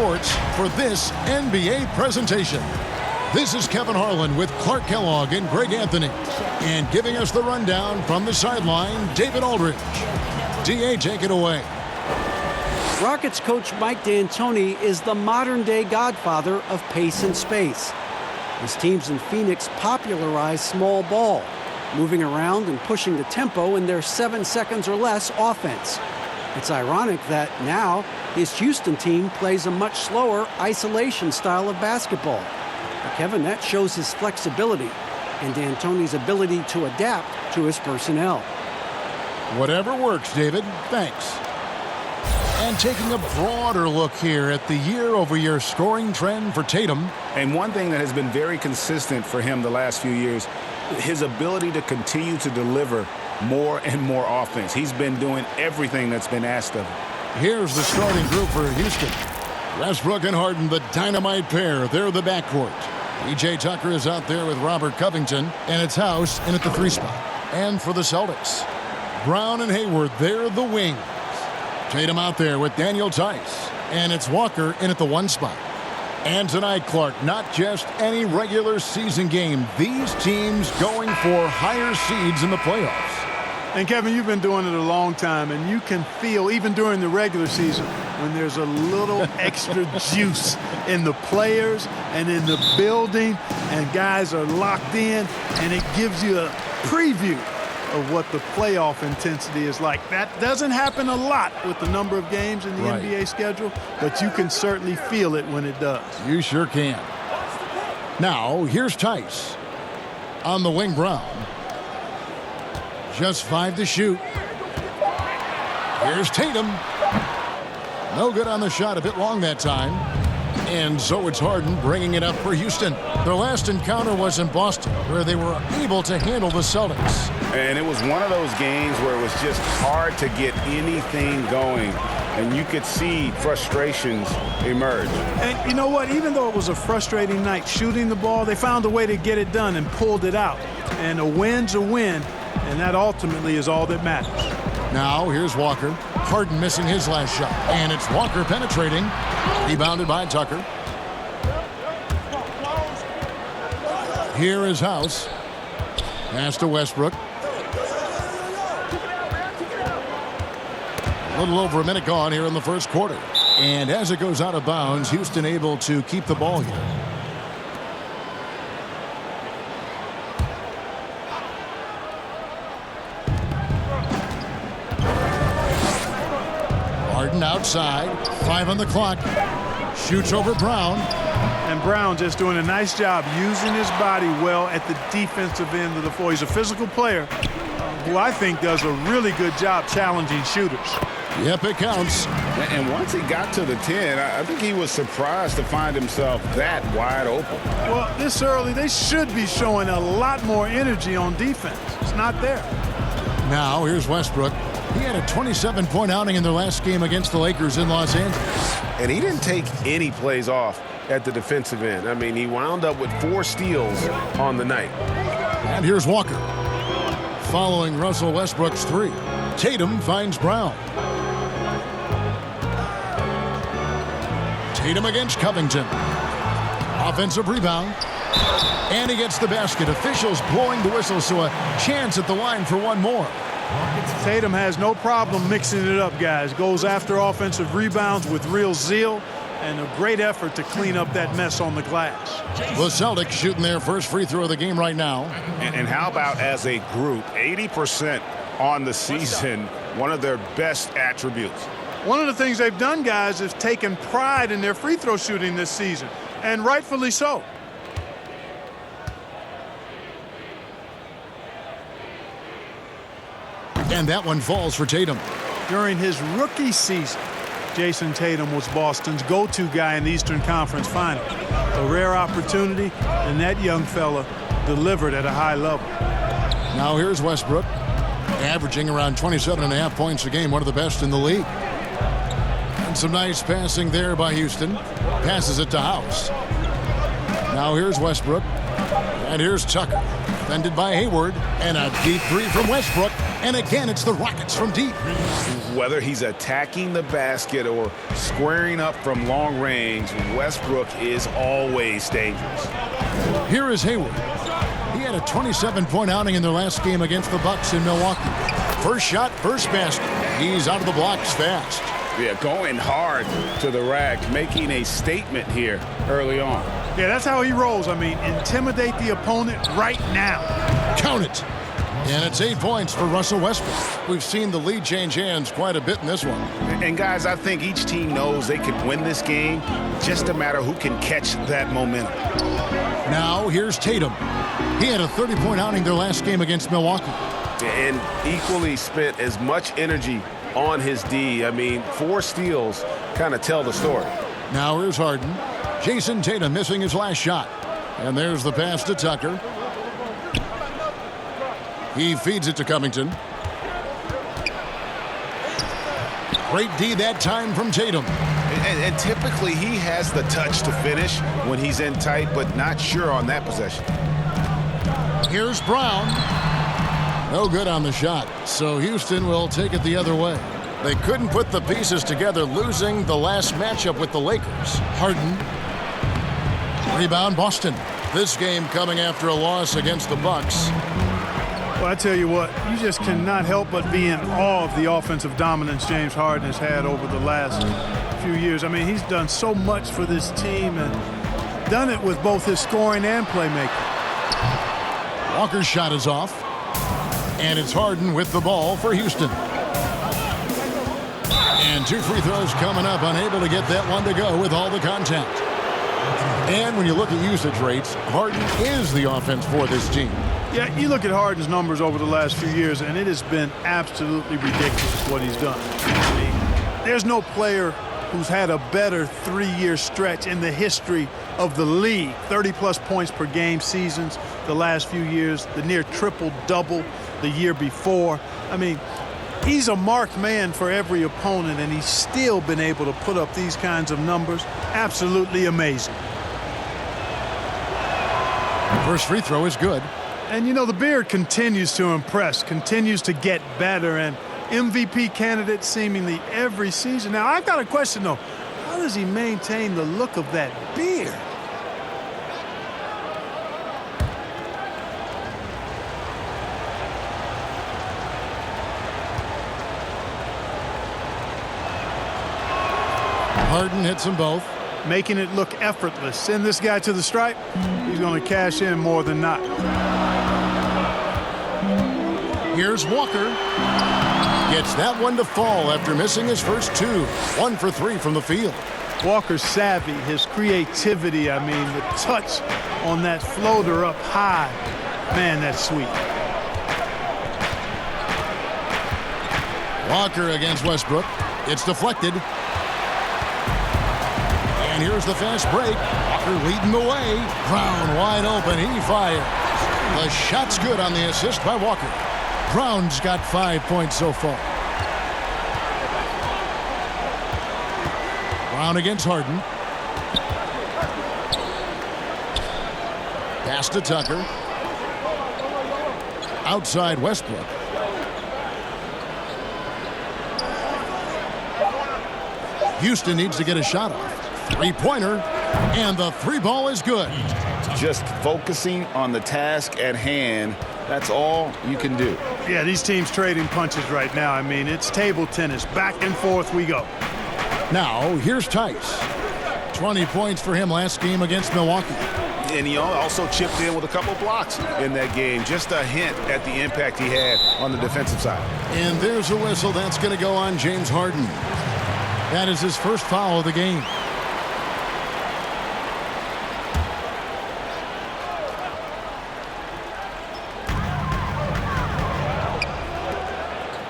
Sports for this NBA presentation. This is Kevin Harlan with Clark Kellogg and Greg Anthony. And giving us the rundown from the sideline, David Aldridge. DA, take it away. Rockets coach Mike D'Antoni is the modern-day godfather of pace and space. His teams in Phoenix popularized small ball, moving around and pushing the tempo in their 7 seconds or less offense. It's ironic that now his Houston team plays a much slower isolation style of basketball. But Kevin, that shows his flexibility and D'Antoni's ability to adapt to his personnel. Whatever works, David. Thanks. And taking a broader look here at the year-over-year scoring trend for Tatum. And one thing that has been very consistent for him the last few years, his ability to continue to deliver more and more offense. He's been doing everything that's been asked of him. Here's the starting group for Houston. Westbrook and Harden, the dynamite pair. They're the backcourt. P.J. Tucker is out there with Robert Covington, and it's House in at the 3 spot. And for the Celtics, Brown and Hayward, they're the wings. Tatum out there with Daniel Tice, and it's Walker in at the 1 spot. And tonight, Clark, not just any regular season game. These teams going for higher seeds in the playoffs. And, Kevin, you've been doing it a long time, and you can feel, even during the regular season, when there's a little extra juice in the players and in the building, and guys are locked in, and it gives you a preview of what the playoff intensity is like. That doesn't happen a lot with the number of games in the NBA schedule, but you can certainly feel it when it does. You sure can. Now, here's Tice. On the wing, Brown. Just 5 to shoot. Here's Tatum. No good on the shot, a bit long that time. And so it's Harden bringing it up for Houston. Their last encounter was in Boston, where they were able to handle the Celtics. And it was one of those games where it was just hard to get anything going. And you could see frustrations emerge. And you know what? Even though it was a frustrating night shooting the ball, they found a way to get it done and pulled it out. And a win's a win, and that ultimately is all that matters. Now, here's Walker. Harden missing his last shot. And it's Walker penetrating. Rebounded by Tucker. Here is House. Pass to Westbrook. A little over a minute gone here in the first quarter. And as it goes out of bounds, Houston able to keep the ball here. Harden outside. 5 on the clock. Shoots over Brown. And Brown just doing a nice job using his body well at the defensive end of the floor. He's a physical player who I think does a really good job challenging shooters. Yep, it counts. And once he got to the 10, I think he was surprised to find himself that wide open. Well, this early, they should be showing a lot more energy on defense. It's not there. Now, here's Westbrook. He had a 27-point outing in their last game against the Lakers in Los Angeles. And he didn't take any plays off at the defensive end. I mean, he wound up with 4 steals on the night. And here's Walker. Following Russell Westbrook's 3. Tatum finds Brown. Tatum against Covington. Offensive rebound. And he gets the basket. Officials blowing the whistle, so a chance at the line for one more. Tatum has no problem mixing it up, guys. Goes after offensive rebounds with real zeal and a great effort to clean up that mess on the glass. The Celtics shooting their first free throw of the game right now. And how about as a group, 80% on the season, one of their best attributes. One of the things they've done, guys, is taken pride in their free throw shooting this season, and rightfully so. And that one falls for Tatum. During his rookie season, Jason Tatum was Boston's go-to guy in the Eastern Conference Final. A rare opportunity, and that young fella delivered at a high level. Now here's Westbrook, averaging around 27.5 points a game, one of the best in the league. And some nice passing there by Houston. Passes it to House. Now here's Westbrook. And here's Tucker. Defended by Hayward. And a deep 3 from Westbrook. And again, it's the Rockets from deep. Whether he's attacking the basket or squaring up from long range, Westbrook is always dangerous. Here is Hayward. He had a 27-point outing in their last game against the Bucks in Milwaukee. First shot, first basket. He's out of the blocks fast. Yeah, going hard to the rack, making a statement here early on. Yeah, that's how he rolls. I mean, intimidate the opponent right now. Count it. And it's 8 points for Russell Westbrook. We've seen the lead change hands quite a bit in this one. And guys, I think each team knows they can win this game. Just a matter who can catch that momentum. Now here's Tatum. He had a 30-point outing their last game against Milwaukee. And equally spent as much energy on his D. I mean, 4 steals kind of tell the story. Now here's Harden. Jason Tatum missing his last shot. And there's the pass to Tucker. He feeds it to Covington. Great D that time from Tatum. And typically he has the touch to finish when he's in tight, but not sure on that possession. Here's Brown. No good on the shot, so Houston will take it the other way. They couldn't put the pieces together, losing the last matchup with the Lakers. Harden. Rebound, Boston. This game coming after a loss against the Bucks. Well, I tell you what, you just cannot help but be in awe of the offensive dominance James Harden has had over the last few years. I mean, he's done so much for this team and done it with both his scoring and playmaking. Walker's shot is off. And it's Harden with the ball for Houston. And 2 free throws coming up, unable to get that one to go with all the contact. And when you look at usage rates, Harden is the offense for this team. Yeah, you look at Harden's numbers over the last few years, and it has been absolutely ridiculous what he's done. I mean, there's no player who's had a better 3-year stretch in the history of the league. 30-plus points per game seasons the last few years, the near triple-double the year before. I mean, he's a marked man for every opponent, and he's still been able to put up these kinds of numbers. Absolutely amazing. First free throw is good. And, you know, the beard continues to impress, continues to get better, and MVP candidate seemingly every season. Now, I've got a question, though. How does he maintain the look of that beard? Harden hits them both. Making it look effortless. Send this guy to the stripe. He's going to cash in more than not. Here's Walker. Gets that one to fall after missing his first 2. 1 for 3 from the field. Walker's savvy, his creativity, I mean, the touch on that floater up high. Man, that's sweet. Walker against Westbrook. It's deflected. And here's the fast break. Walker leading the way. Brown wide open. He fires. The shot's good on the assist by Walker. Brown's got 5 points so far. Brown against Harden. Pass to Tucker. Outside Westbrook. Houston needs to get a shot off. 3-pointer, and the 3-ball is good. Just focusing on the task at hand, that's all you can do. Yeah, these teams trading punches right now. I mean, it's table tennis. Back and forth we go. Now, here's Tice. 20 points for him last game against Milwaukee. And he also chipped in with a couple blocks in that game. Just a hint at the impact he had on the defensive side. And there's a whistle. That's going to go on James Harden. That is his first foul of the game.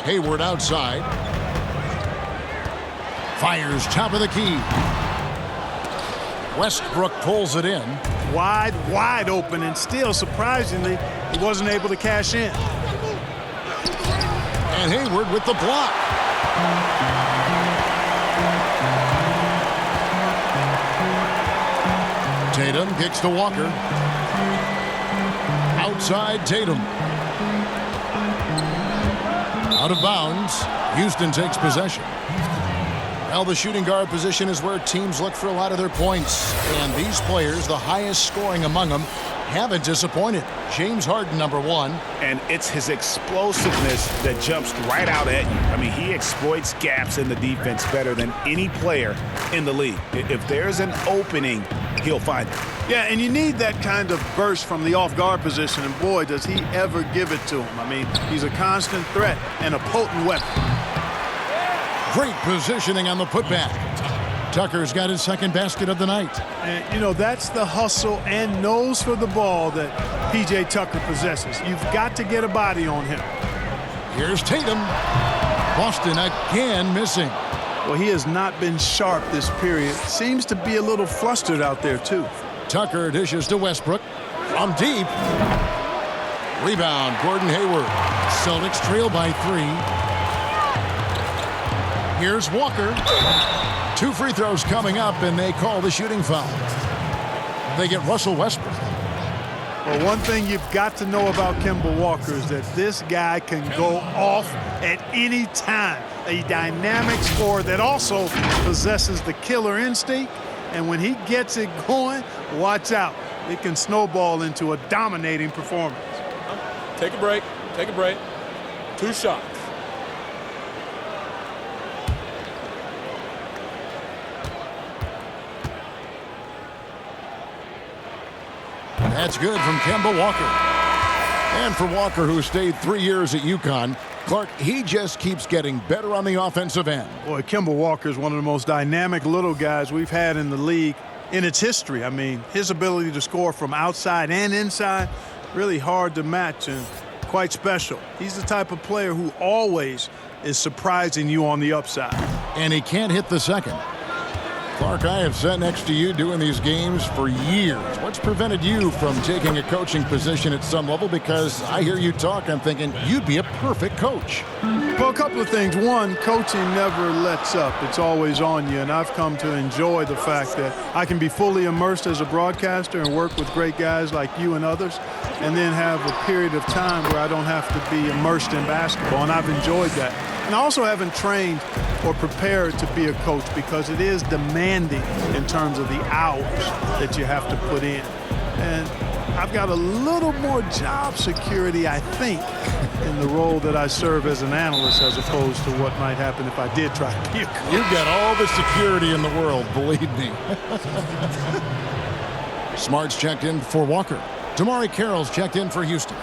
Hayward outside. Fires top of the key. Westbrook pulls it in. Wide open, and still, surprisingly, he wasn't able to cash in. And Hayward with the block. Tatum kicks to Walker. Outside Tatum. Out of bounds. Houston takes possession. Well, the shooting guard position is where teams look for a lot of their points. And these players, the highest scoring among them, haven't disappointed. James Harden, number one. And it's his explosiveness that jumps right out at you. I mean, he exploits gaps in the defense better than any player in the league. If there's an opening, he'll find it. Yeah, and you need that kind of burst from the off-guard position, and boy, does he ever give it to him. I mean, he's a constant threat and a potent weapon. Great positioning on the putback. Tucker's got his second basket of the night. And, you know, that's the hustle and nose for the ball that P.J. Tucker possesses. You've got to get a body on him. Here's Tatum. Boston again missing. Well, he has not been sharp this period. Seems to be a little flustered out there, too. Tucker dishes to Westbrook. From deep. Rebound, Gordon Hayward. Celtics trail by 3. Here's Walker. 2 free throws coming up, and they call the shooting foul. They get Russell Westbrook. Well, one thing you've got to know about Kemba Walker is that this guy can go off at any time. A dynamic scorer that also possesses the killer instinct. And when he gets it going, watch out. It can snowball into a dominating performance. Take a break. Take a break. 2 shots. That's good from Kemba Walker. And for Walker, who stayed 3 years at UConn, Clark, he just keeps getting better on the offensive end. Boy, Kemba Walker is one of the most dynamic little guys we've had in the league in its history. I mean, his ability to score from outside and inside, really hard to match and quite special. He's the type of player who always is surprising you on the upside. And he can't hit the second. Clark, I have sat next to you doing these games for years. What's prevented you from taking a coaching position at some level? Because I hear you talk, I'm thinking you'd be a perfect coach. Well, a couple of things. One, coaching never lets up. It's always on you, and I've come to enjoy the fact that I can be fully immersed as a broadcaster and work with great guys like you and others, and then have a period of time where I don't have to be immersed in basketball, and I've enjoyed that. And I also haven't trained or prepared to be a coach because it is demanding in terms of the hours that you have to put in. And I've got a little more job security, I think, in the role that I serve as an analyst as opposed to what might happen if I did try to be a coach. You've got all the security in the world, believe me. Smart's checked in for Walker. Tamari Carroll's checked in for Houston.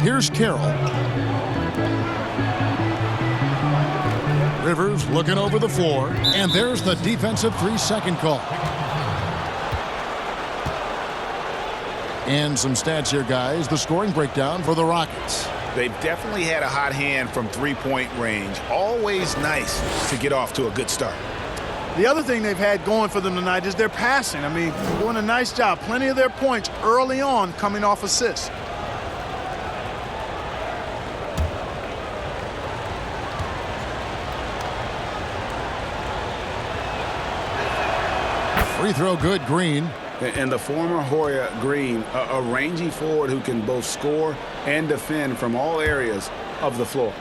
Here's Carroll. Rivers looking over the floor, and there's the defensive 3-second call. And some stats here, guys. The scoring breakdown for the Rockets. They've definitely had a hot hand from three-point range. Always nice to get off to a good start. The other thing they've had going for them tonight is their passing. I mean, doing a nice job. Plenty of their points early on coming off assists. Free throw good, Green. And the former Hoya Green, a rangy forward who can both score and defend from all areas of the floor.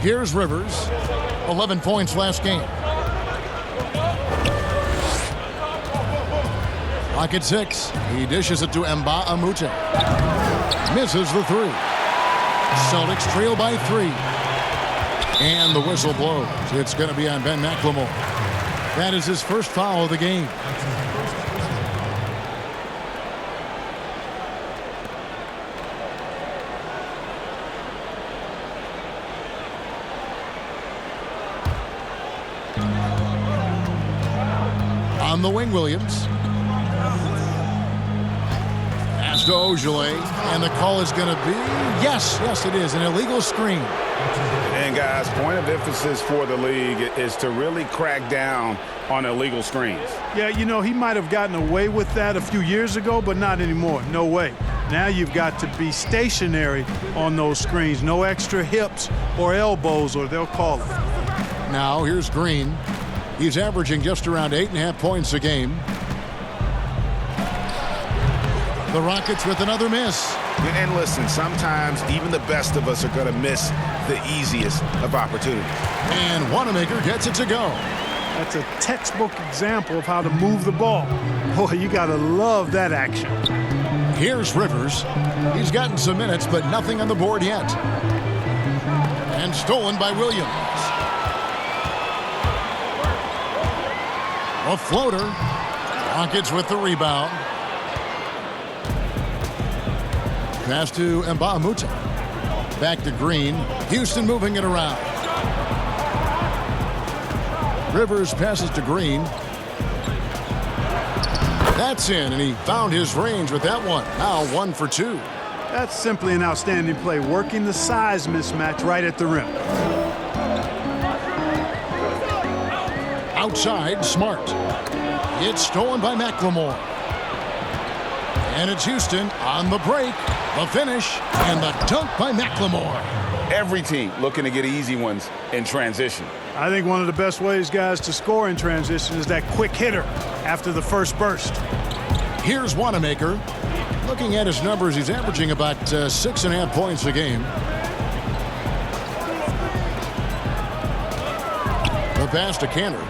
Here's Rivers. 11 points last game. Pocket 6. He dishes it to Mba Amute. Misses the 3. Celtics trail by 3. And the whistle blows. It's going to be on Ben McLemore. That is his first foul of the game. On the wing, Williams. Pass to Ojale, and the call is going to be, yes, it is, an illegal screen. And guys, point of emphasis for the league is to really crack down on illegal screens. Yeah, you know, he might have gotten away with that a few years ago, but not anymore. No way. Now you've got to be stationary on those screens. No extra hips or elbows, or they'll call it. Now here's Green. He's averaging just around 8.5 points a game. The Rockets with another miss. And listen, sometimes even the best of us are going to miss the easiest of opportunities. And Wanamaker gets it to go. That's a textbook example of how to move the ball. Boy, you got to love that action. Here's Rivers. He's gotten some minutes, but nothing on the board yet. And stolen by Williams. A floater. Rockets with the rebound. Pass to Mbah-a-Moute. Back to Green. Houston moving it around. Rivers passes to Green. That's in, and he found his range with that one. Now 1 for 2. That's simply an outstanding play, working the size mismatch right at the rim. Outside, Smart. It's stolen by McLemore. And it's Houston on the break. The finish and the dunk by McLemore. Every team looking to get easy ones in transition. I think one of the best ways, guys, to score in transition is that quick hitter after the first burst. Here's Wanamaker. Looking at his numbers, he's averaging about 6.5 points a game. The pass to Cantor.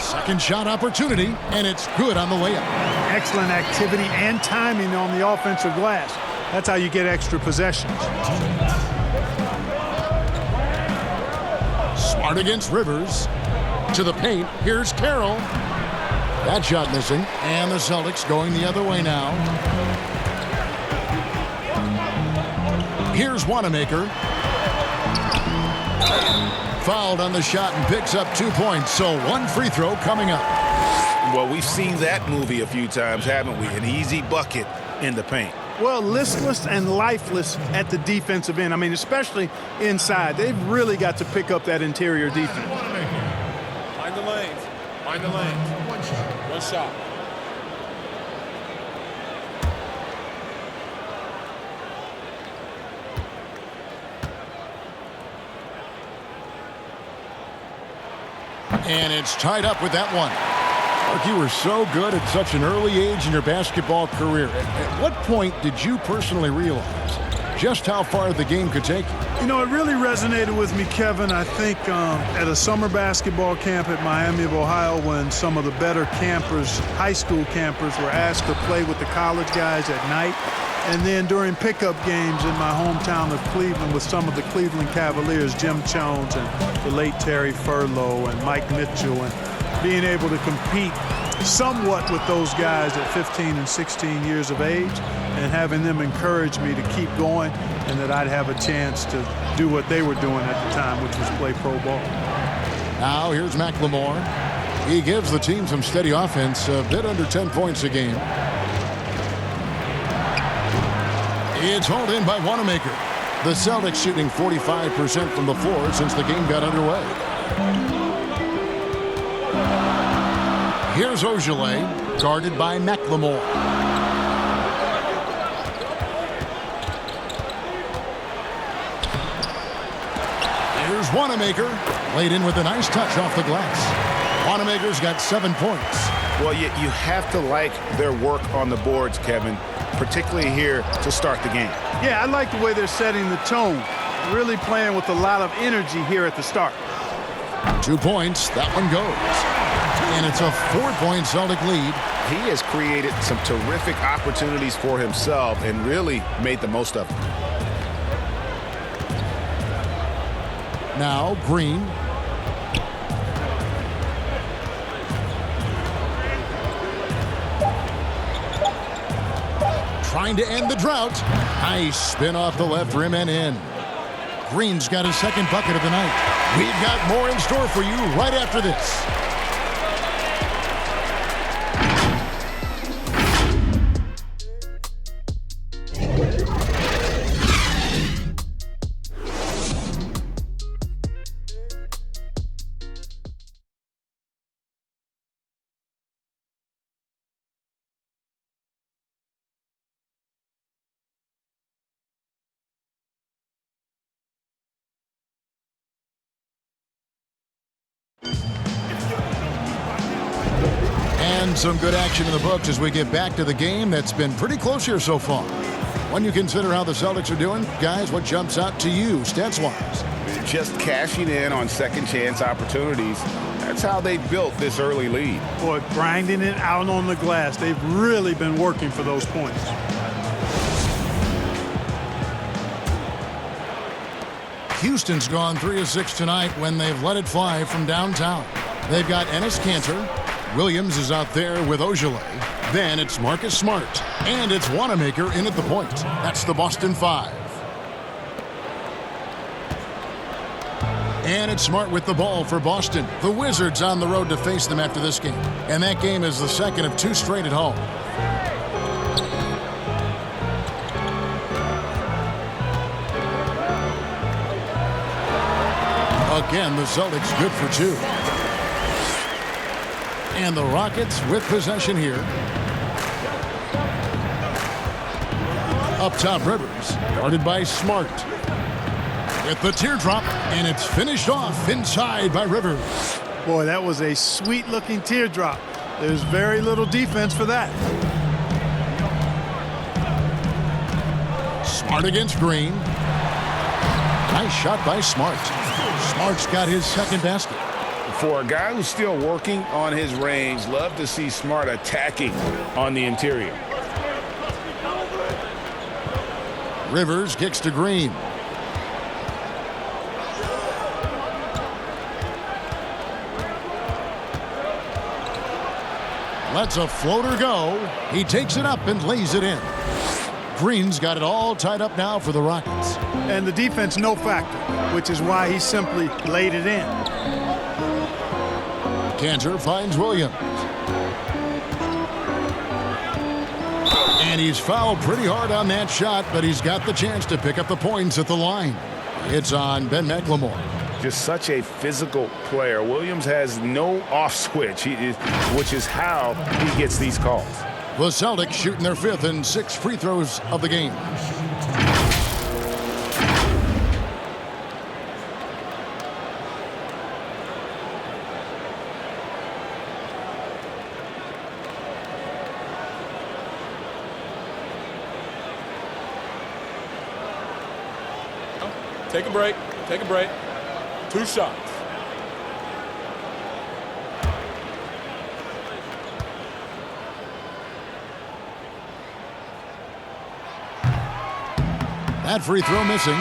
Second shot opportunity, and it's good on the layup. Excellent activity and timing on the offensive glass. That's how you get extra possessions. Smart against Rivers. To the paint. Here's Carroll. That shot missing. And the Celtics going the other way now. Here's Wanamaker. Fouled on the shot and picks up 2 points. So 1 free throw coming up. Well, we've seen that movie a few times, haven't we? An easy bucket in the paint. Well, listless and lifeless at the defensive end. I mean, especially inside. They've really got to pick up that interior defense. Find the lanes. Find the lanes. One shot. And it's tied up with that one. Mark, you were so good at such an early age in your basketball career. At what point did you personally realize just how far the game could take you? You know, it really resonated with me, Kevin, I think at a summer basketball camp at Miami of Ohio when some of the better campers, high school campers, were asked to play with the college guys at night. And then during pickup games in my hometown of Cleveland with some of the Cleveland Cavaliers, Jim Jones and the late Terry Furlow and Mike Mitchell, and being able to compete somewhat with those guys at 15 and 16 years of age and having them encourage me to keep going and that I'd have a chance to do what they were doing at the time, which was play pro ball. Now here's McLemore. He gives the team some steady offense, a bit under 10 points a game. It's hauled in by Wanamaker. The Celtics shooting 45% from the floor since the game got underway. Here's Ogilvy, guarded by McLemore. Here's Wanamaker, laid in with a nice touch off the glass. Wanamaker's got 7 points. Well, you have to like their work on the boards, Kevin, particularly here to start the game. Yeah, I like the way they're setting the tone, really playing with a lot of energy here at the start. 2 points, that one goes. And it's a 4-point Celtic lead. He has created some terrific opportunities for himself and really made the most of them. Now Green. Trying to end the drought. Nice spin off the left rim and in. Green's got his second bucket of the night. We've got more in store for you right after this. And some good action in the books as we get back to the game that's been pretty close here so far. When you consider how the Celtics are doing, guys, what jumps out to you stats-wise? Just cashing in on second-chance opportunities. That's how they built this early lead. Boy, grinding it out on the glass. They've really been working for those points. Houston's gone 3 of 6 tonight when they've let it fly from downtown. They've got Enes Kanter. Williams is out there with Ojale. Then it's Marcus Smart. And it's Wanamaker in at the point. That's the Boston 5. And it's Smart with the ball for Boston. The Wizards on the road to face them after this game. And that game is the second of 2 straight at home. Again, the Celtics good for 2. And the Rockets with possession here. Up top, Rivers, guarded by Smart. With the teardrop, and it's finished off inside by Rivers. Boy, that was a sweet-looking teardrop. There's very little defense for that. Smart against Green. Nice shot by Smart. Smart's got his second basket. For a guy who's still working on his range, love to see Smart attacking on the interior. Rivers kicks to Green. Lets a floater go. He takes it up and lays it in. Green's got it all tied up now for the Rockets. And the defense no factor, which is why he simply laid it in. Kanter finds Williams. And he's fouled pretty hard on that shot, but he's got the chance to pick up the points at the line. It's on Ben McLemore. Just such a physical player. Williams has no off switch, which is how he gets these calls. The Celtics shooting their 5th and 6th free throws of the game. Take a break. Take a break. 2 shots. That free throw missing.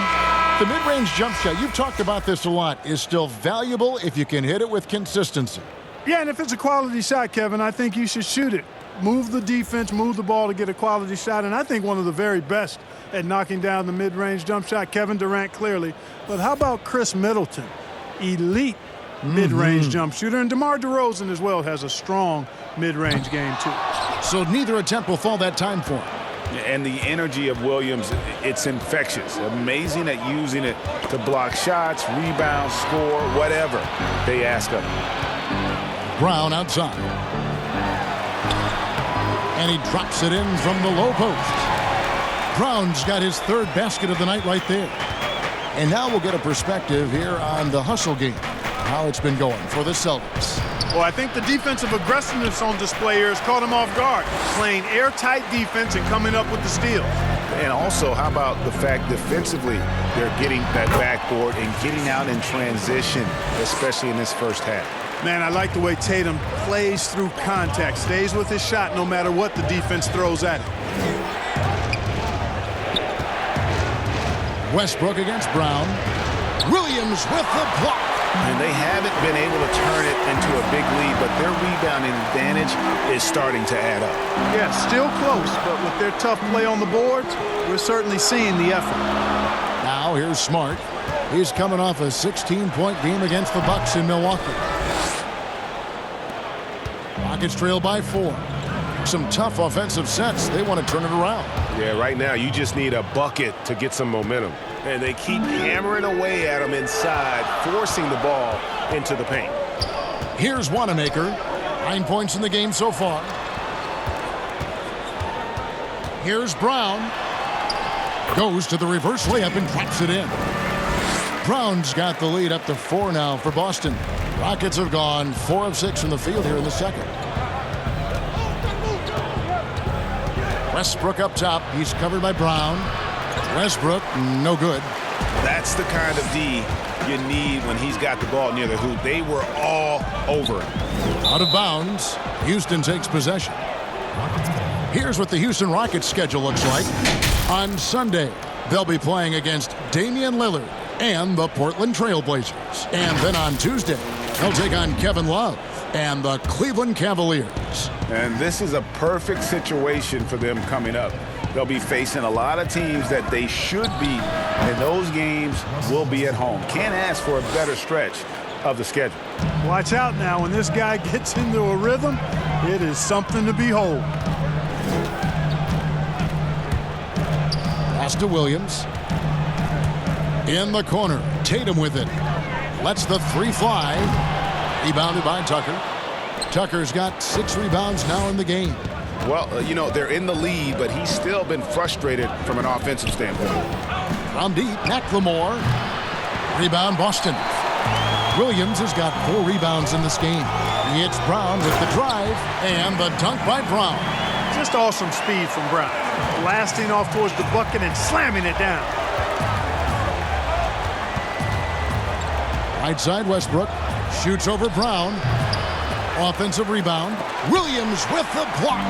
The mid-range jump shot, you've talked about this a lot, is still valuable if you can hit it with consistency. Yeah, and if it's a quality shot, Kevin, I think you should shoot it. Move the defense, move the ball to get a quality shot, and I think one of the very best at knocking down the mid-range jump shot, Kevin Durant clearly. But how about Chris Middleton? Elite mid-range jump shooter, and DeMar DeRozan as well has a strong mid-range game too. So neither attempt will fall that time for him. And the energy of Williams, it's infectious. Amazing at using it to block shots, rebound, score, whatever they ask of him. Brown outside. And he drops it in from the low post. Brown's got his 3rd basket of the night right there. And now we'll get a perspective here on the hustle game, how it's been going for the Celtics. Well, I think the defensive aggressiveness on display here has caught him off guard, playing airtight defense and coming up with the steals. And also, how about the fact defensively they're getting that backboard and getting out in transition, especially in this first half. Man, I like the way Tatum plays through contact, stays with his shot no matter what the defense throws at him. Westbrook against Brown. Williams with the block. And they haven't been able to turn it into a big lead, but their rebounding advantage is starting to add up. Yeah, still close, but with their tough play on the boards, we're certainly seeing the effort. Now here's Smart. He's coming off a 16-point game against the Bucks in Milwaukee. Rockets trail by 4. Some tough offensive sets. They want to turn it around. Yeah, right now you just need a bucket to get some momentum. And they keep hammering away at him inside, forcing the ball into the paint. Here's Wanamaker. 9 points in the game so far. Here's Brown. Goes to the reverse layup and drops it in. Brown's got the lead up to 4 now for Boston. Rockets have gone 4 of 6 from the field here in the second. Westbrook up top. He's covered by Brown. Westbrook, no good. That's the kind of D you need when he's got the ball near the hoop. They were all over him. Out of bounds. Houston takes possession. Here's what the Houston Rockets schedule looks like. On Sunday, they'll be playing against Damian Lillard and the Portland Trail Blazers. And then on Tuesday, they'll take on Kevin Love and the Cleveland Cavaliers. And this is a perfect situation for them coming up. They'll be facing a lot of teams that they should beat, and those games will be at home. Can't ask for a better stretch of the schedule. Watch out now. When this guy gets into a rhythm, it is something to behold. Pass to Williams. In the corner, Tatum with it. Lets the three fly. Rebounded by Tucker. Tucker's got 6 rebounds now in the game. Well, you know, they're in the lead, but he's still been frustrated from an offensive standpoint. From deep, McLemore. Rebound, Boston. Williams has got 4 rebounds in this game. It's Brown with the drive and the dunk by Brown. Just awesome speed from Brown. Blasting off towards the bucket and slamming it down. Right side, Westbrook. Shoots over Brown. Offensive rebound. Williams with the block.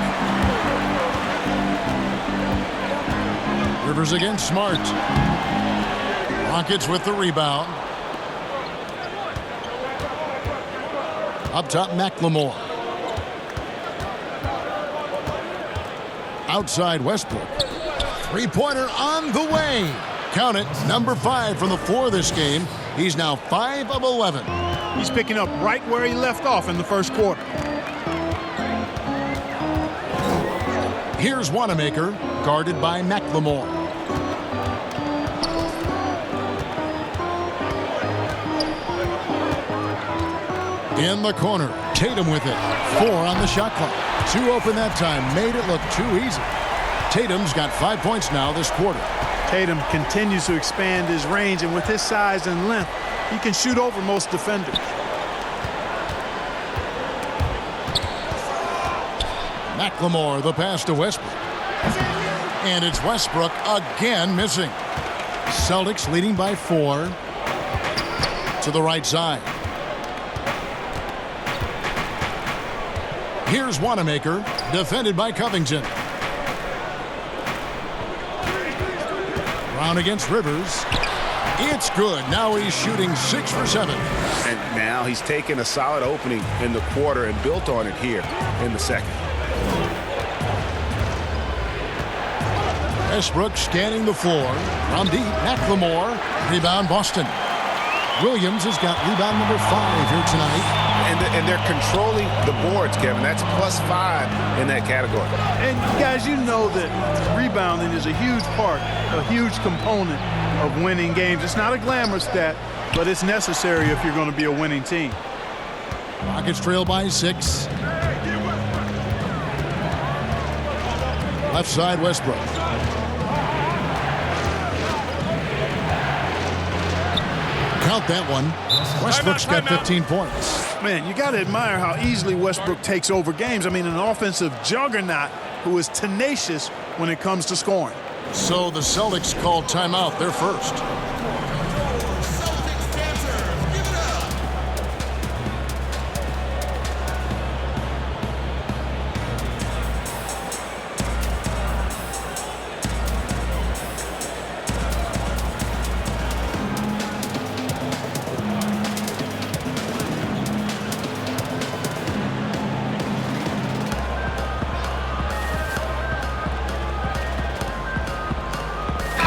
Rivers against Smart. Rockets with the rebound. Up top, McLemore. Outside, Westbrook. Three-pointer on the way. Count it, number 5 from the floor this game. He's now 5 of 11. He's picking up right where he left off in the first quarter. Here's Wanamaker, guarded by McLemore. In the corner, Tatum with it. 4 on the shot clock. 2 open that time, made it look too easy. Tatum's got 5 points now this quarter. Tatum continues to expand his range, and with his size and length, he can shoot over most defenders. McLemore, the pass to Westbrook. And it's Westbrook again missing. Celtics leading by 4. To the right side. Here's Wanamaker, defended by Covington. Brown against Rivers. It's good. Now he's shooting 6 for 7. And now he's taken a solid opening in the quarter and built on it here in the second. Westbrook scanning the floor. From deep, McLemore. Rebound, Boston. Williams has got rebound number 5 here tonight. And they're controlling the boards, Kevin. That's +5 in that category. And guys, you know that rebounding is a huge part, a huge component of winning games. It's not a glamorous stat, but it's necessary if you're going to be a winning team. Rockets trail by 6. Left side, Westbrook. Count that one. Westbrook's got 15 points. Man, you got to admire how easily Westbrook takes over games. I mean, an offensive juggernaut who is tenacious when it comes to scoring. So the Celtics called timeout. They're first.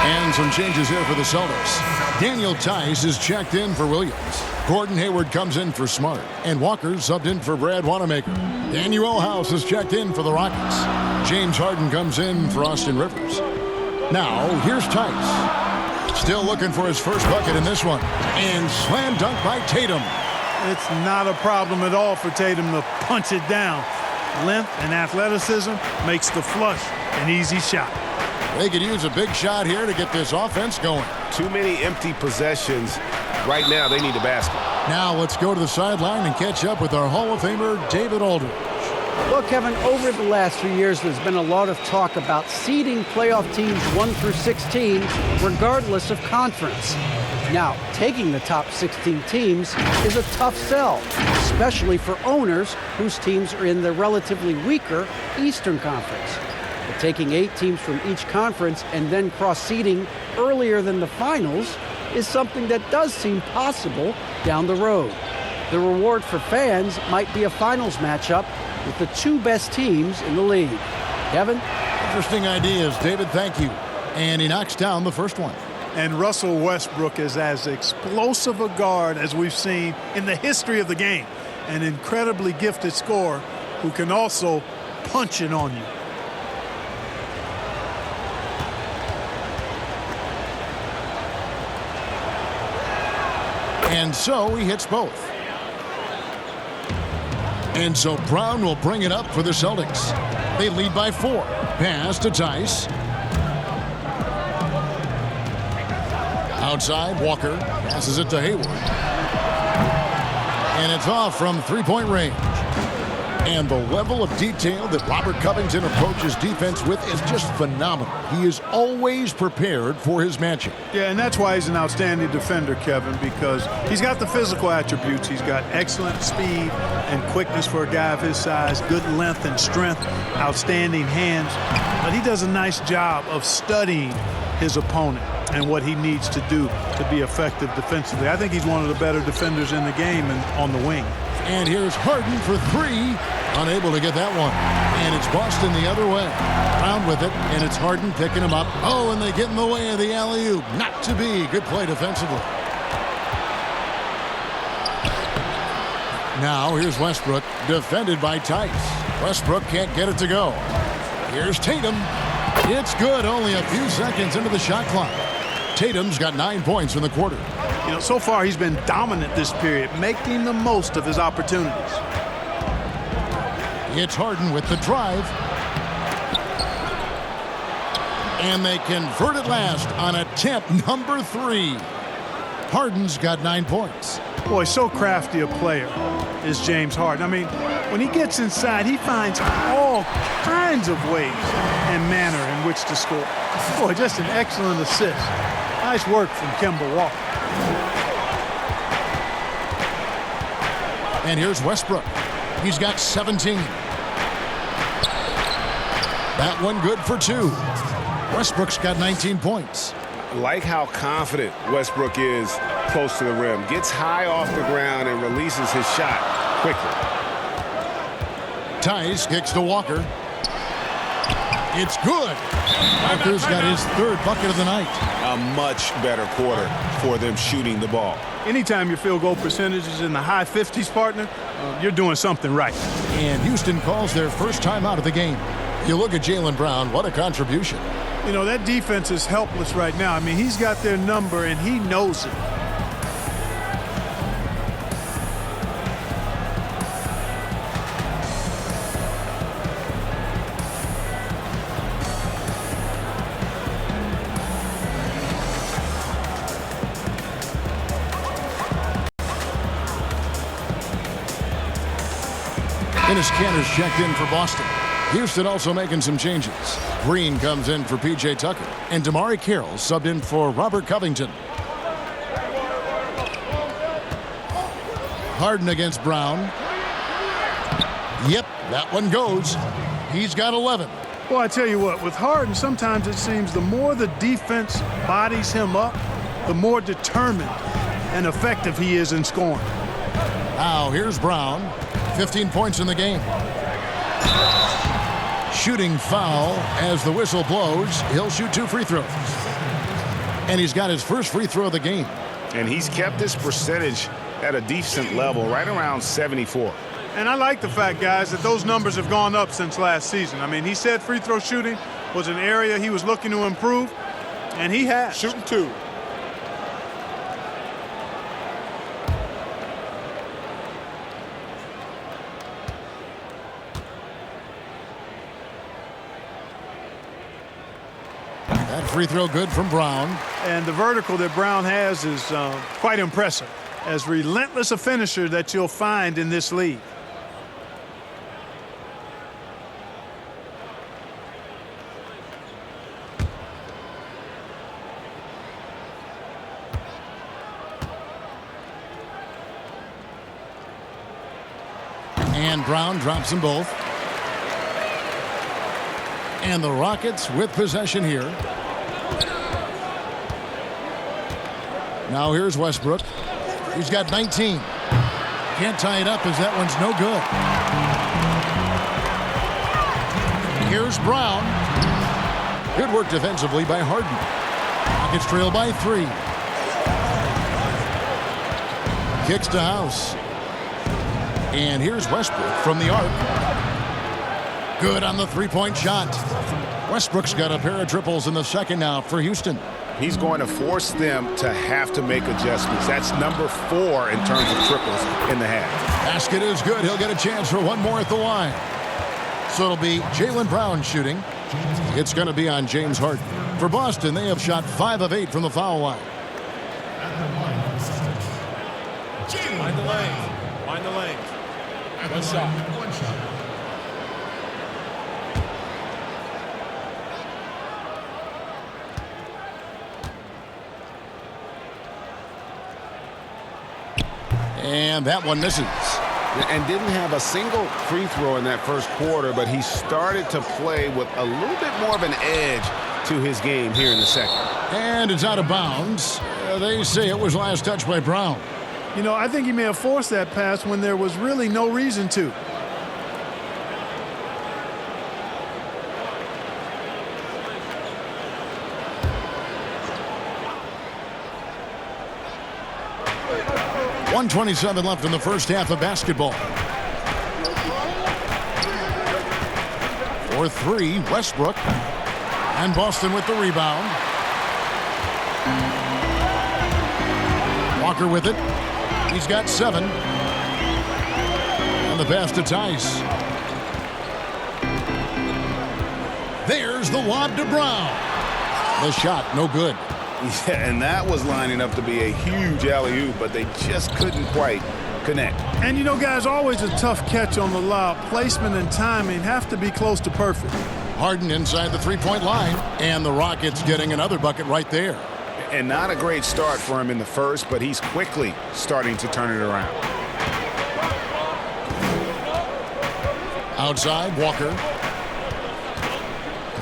And some changes here for the Celtics. Daniel Tice is checked in for Williams. Gordon Hayward comes in for Smart. And Walker subbed in for Brad Wanamaker. Daniel House is checked in for the Rockets. James Harden comes in for Austin Rivers. Now, here's Tice. Still looking for his first bucket in this one. And slam dunk by Tatum. It's not a problem at all for Tatum to punch it down. Length and athleticism makes the flush an easy shot. They could use a big shot here to get this offense going. Too many empty possessions. Right now, they need a basket. Now let's go to the sideline and catch up with our Hall of Famer, David Aldridge. Well, Kevin, over the last few years, there's been a lot of talk about seeding playoff teams 1 through 16, regardless of conference. Now, taking the top 16 teams is a tough sell, especially for owners whose teams are in the relatively weaker Eastern Conference. But taking 8 teams from each conference and then cross-seeding earlier than the finals is something that does seem possible down the road. The reward for fans might be a finals matchup with the 2 best teams in the league. Kevin? Interesting ideas, David. Thank you. And he knocks down the first one. And Russell Westbrook is as explosive a guard as we've seen in the history of the game. An incredibly gifted scorer who can also punch it on you. And so he hits both. And so Brown will bring it up for the Celtics. They lead by 4. Pass to Tice. Outside, Walker passes it to Hayward. And it's off from three-point range. And the level of detail that Robert Covington approaches defense with is just phenomenal. He is always prepared for his matchup. Yeah, and that's why he's an outstanding defender, Kevin, because he's got the physical attributes. He's got excellent speed and quickness for a guy of his size, good length and strength, outstanding hands. But he does a nice job of studying his opponent and what he needs to do to be effective defensively. I think he's one of the better defenders in the game and on the wing. And here's Harden for 3. Unable to get that one. And it's Boston the other way. Brown with it, and it's Harden picking him up. Oh, and they get in the way of the alley-oop. Not to be. Good play defensively. Now here's Westbrook, defended by Tice. Westbrook can't get it to go. Here's Tatum. It's good, only a few seconds into the shot clock. Tatum's got 9 points in the quarter. You know, so far he's been dominant this period, making the most of his opportunities. It's Harden with the drive. And they convert at last on attempt number 3. Harden's got 9 points. Boy, so crafty a player is James Harden. I mean, when he gets inside, he finds all kinds of ways and manner in which to score. Boy, just an excellent assist. Nice work from Kemba Walker. And here's Westbrook. He's got 17. That one good for 2. Westbrook's got 19 points. Like how confident Westbrook is close to the rim. Gets high off the ground and releases his shot quickly. Tice kicks to Walker. It's good. Walker's got his 3rd bucket of the night. A much better quarter for them shooting the ball. Anytime your field goal percentage is in the high 50s, partner, you're doing something right. And Houston calls their first time out of the game. You look at Jaylen Brown, what a contribution. You know, that defense is helpless right now. I mean, he's got their number, and he knows it. Dennis Kanter's checked in for Boston. Houston also making some changes. Green comes in for P.J. Tucker. And Damari Carroll subbed in for Robert Covington. Harden against Brown. Yep, that one goes. He's got 11. Well, I tell you what, with Harden, sometimes it seems the more the defense bodies him up, the more determined and effective he is in scoring. Now, here's Brown. 15 points in the game. Shooting foul as the whistle blows. He'll shoot 2 free throws. And he's got his first free throw of the game. And he's kept this percentage at a decent level, right around 74. And I like the fact, guys, that those numbers have gone up since last season. I mean, he said free throw shooting was an area he was looking to improve, and he has. Shooting 2. That free throw good from Brown. And the vertical that Brown has is quite impressive. As relentless a finisher that you'll find in this league. And Brown drops them both. And the Rockets with possession here. Now here's Westbrook. He's got 19. Can't tie it up as that one's no good. Here's Brown. Good work defensively by Harden. Rockets trail by 3. Kicks to House. And here's Westbrook from the arc. Good on the three-point shot. Westbrook's got a pair of triples in the second now for Houston. He's going to force them to have to make adjustments. That's number 4 in terms of triples in the half. Basket is good. He'll get a chance for one more at the line. So it'll be Jaylen Brown shooting. It's going to be on James Harden. For Boston, they have shot 5 of 8 from the foul line. Find the lane. Find the lane. One shot. And that one misses. And didn't have a single free throw in that first quarter, but he started to play with a little bit more of an edge to his game here in the second. And it's out of bounds. They say it was last touched by Brown. You know, I think he may have forced that pass when there was really no reason to. .127 left in the first half of basketball. For 3, Westbrook. And Boston with the rebound. Walker with it. He's got 7. And the pass to Tice. There's the lob to Brown. The shot, no good. Yeah, and that was lining up to be a huge alley-oop, but they just couldn't quite connect. And you know, guys, always a tough catch on the lob. Placement and timing have to be close to perfect. Harden inside the three-point line, and the Rockets getting another bucket right there. And not a great start for him in the first, but he's quickly starting to turn it around. Outside, Walker.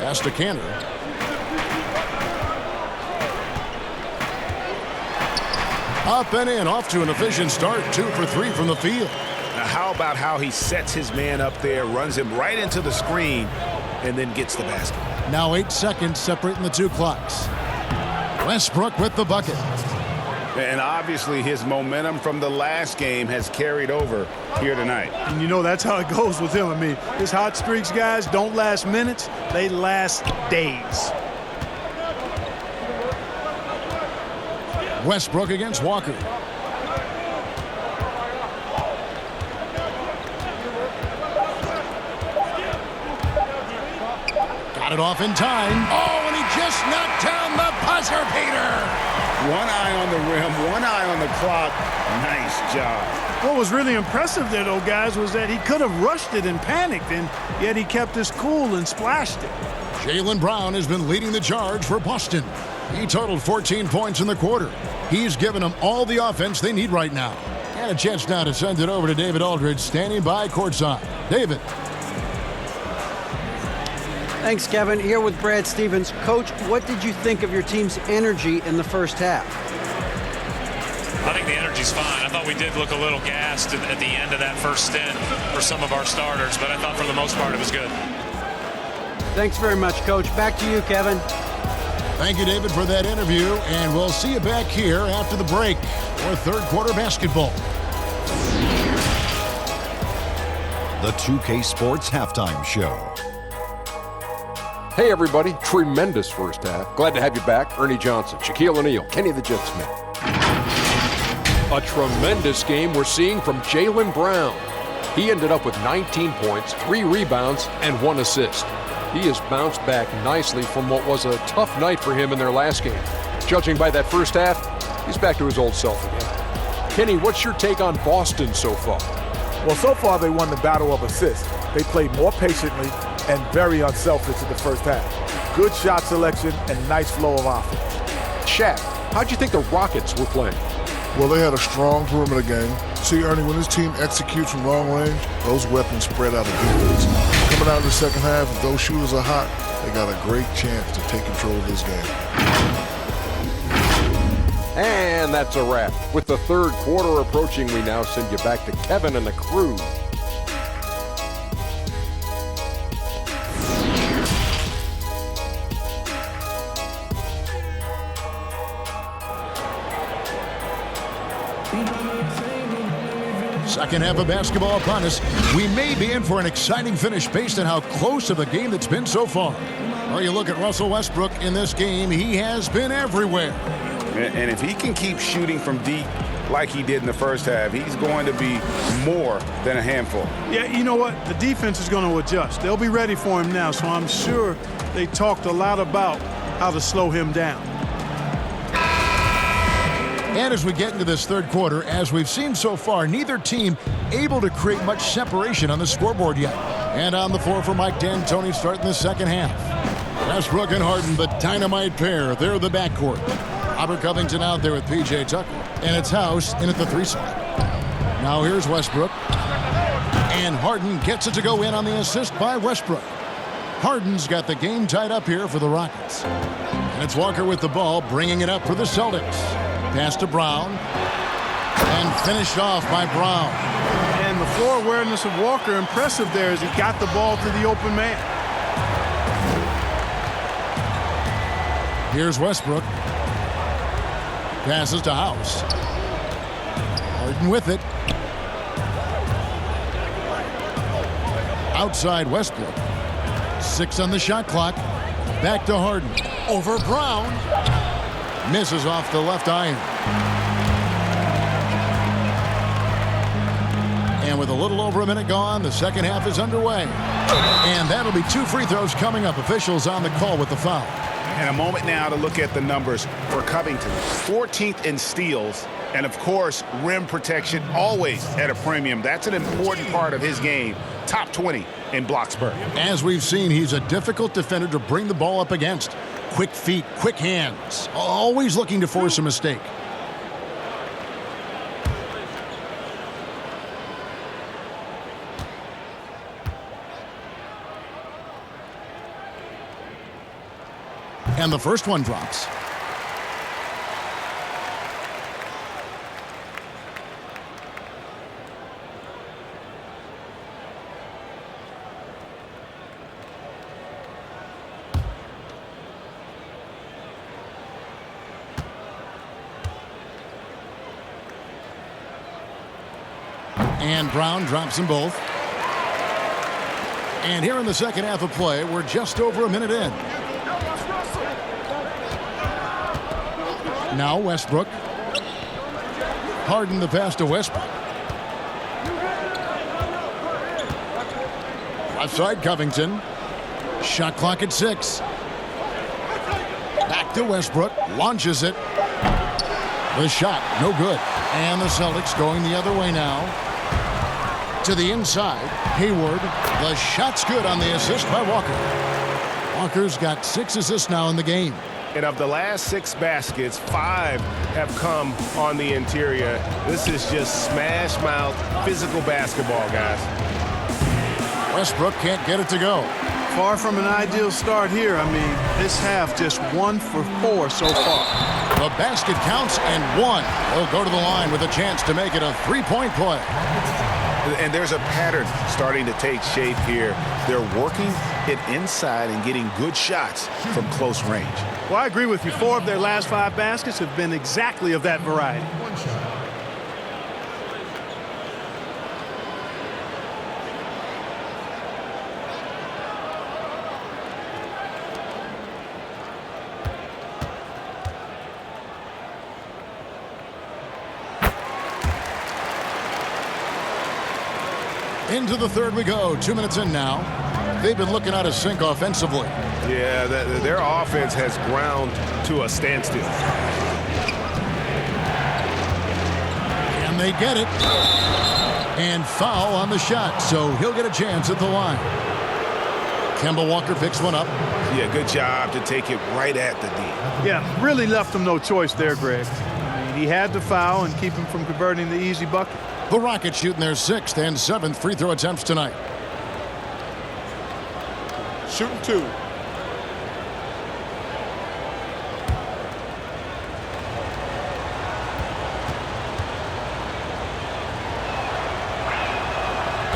Pass to Cantor. Up and in, off to an efficient start. 2 for 3 from the field. Now, how about how he sets his man up there, runs him right into the screen, and then gets the basket. Now 8 seconds separating the 2 clocks. Westbrook with the bucket. And obviously his momentum from the last game has carried over here tonight. And you know, that's how it goes with him. I mean, his hot streaks, guys, don't last minutes. They last days. Westbrook against Walker. Got it off in time. Oh, and he just knocked down the buzzer beater. One eye on the rim, one eye on the clock. Nice job. What was really impressive there, though, guys, was that he could have rushed it and panicked, and yet he kept his cool and splashed it. Jaylen Brown has been leading the charge for Boston. He totaled 14 points in the quarter. He's given them all the offense they need right now. And a chance now to send it over to David Aldridge, standing by courtside. David. Thanks, Kevin. Here with Brad Stevens. Coach, what did you think of your team's energy in the first half? I think the energy's fine. I thought we did look a little gassed at the end of that first stint for some of our starters, but I thought for the most part it was good. Thanks very much, Coach. Back to you, Kevin. Thank you, David, for that interview, and we'll see you back here after the break for third quarter basketball. The 2K Sports Halftime Show. Hey, everybody. Tremendous first half. Glad to have you back. Ernie Johnson, Shaquille O'Neal, Kenny the Jet Smith. A tremendous game we're seeing from Jaylen Brown. He ended up with 19 points, 3 rebounds, and 1 assist. He has bounced back nicely from what was a tough night for him in their last game. Judging by that first half, he's back to his old self again. Kenny, what's your take on Boston so far? Well, so far they won the battle of assists. They played more patiently and very unselfish in the first half. Good shot selection and nice flow of offense. Shaq, how'd you think the Rockets were playing? Well, they had a strong perimeter game. See, Ernie, when this team executes from long range, those weapons spread out of defense. Coming out in the second half, if those shooters are hot, they got a great chance to take control of this game. And that's a wrap. With the third quarter approaching, we now send you back to Kevin and the crew. Second half of basketball upon us. We may be in for an exciting finish based on how close of a game that's been so far. Well, you look at Russell Westbrook in this game, he has been everywhere. And if he can keep shooting from deep like he did in the first half, he's going to be more than a handful. Yeah, you know what? The defense is going to adjust. They'll be ready for him now, so I'm sure they talked a lot about how to slow him down. And as we get into this third quarter, as we've seen so far, neither team able to create much separation on the scoreboard yet. And on the floor for Mike D'Antoni starting the second half. Westbrook and Harden, the dynamite pair. They're the backcourt. Robert Covington out there with P.J. Tucker. And it's House in at the 3 spot. Now here's Westbrook. And Harden gets it to go in on the assist by Westbrook. Harden's got the game tied up here for the Rockets. And it's Walker with the ball, bringing it up for the Celtics. Pass to Brown. And finished off by Brown. And the floor awareness of Walker, impressive there as he got the ball to the open man. Here's Westbrook. Passes to House. Harden with it. Outside Westbrook. 6 on the shot clock. Back to Harden. Over Brown. Misses off the left iron. And with a little over a minute gone, the second half is underway. And that'll be 2 free throws coming up. Officials on the call with the foul. And a moment now to look at the numbers for Covington. 14th in steals, and of course, rim protection always at a premium. That's an important part of his game. Top 20 in block spurt. As we've seen, he's a difficult defender to bring the ball up against. Quick feet, quick hands, always looking to force a mistake. And the first one drops. And Brown drops them both. And here in the second half of play, we're just over a minute in. Now Westbrook. Harden the pass to Westbrook. Left side Covington. Shot clock at 6. Back to Westbrook. Launches it. The shot, no good. And the Celtics going the other way now. To the inside. Hayward. The shot's good on the assist by Walker. Walker's got 6 assists now in the game. And of the last 6 baskets, 5 have come on the interior. This is just smash mouth physical basketball, guys. Westbrook can't get it to go. Far from an ideal start here. I mean, this half just 1 for 4 so far. The basket counts and 1. He'll go to the line with a chance to make it a 3-point play. And there's a pattern starting to take shape here. They're working it inside and getting good shots from close range. Well, I agree with you. 4 of their last 5 baskets have been exactly of that variety. Into the third we go. 2 minutes in now. They've been looking out of sync offensively. Yeah, their offense has ground to a standstill. Can they get it? And foul on the shot, so he'll get a chance at the line. Kemba Walker picks one up. Yeah, good job to take it right at the D. Yeah, really left him no choice there, Greg. I mean, he had to foul and keep him from converting the easy bucket. The Rockets shooting their 6th and 7th free throw attempts tonight. Shooting 2.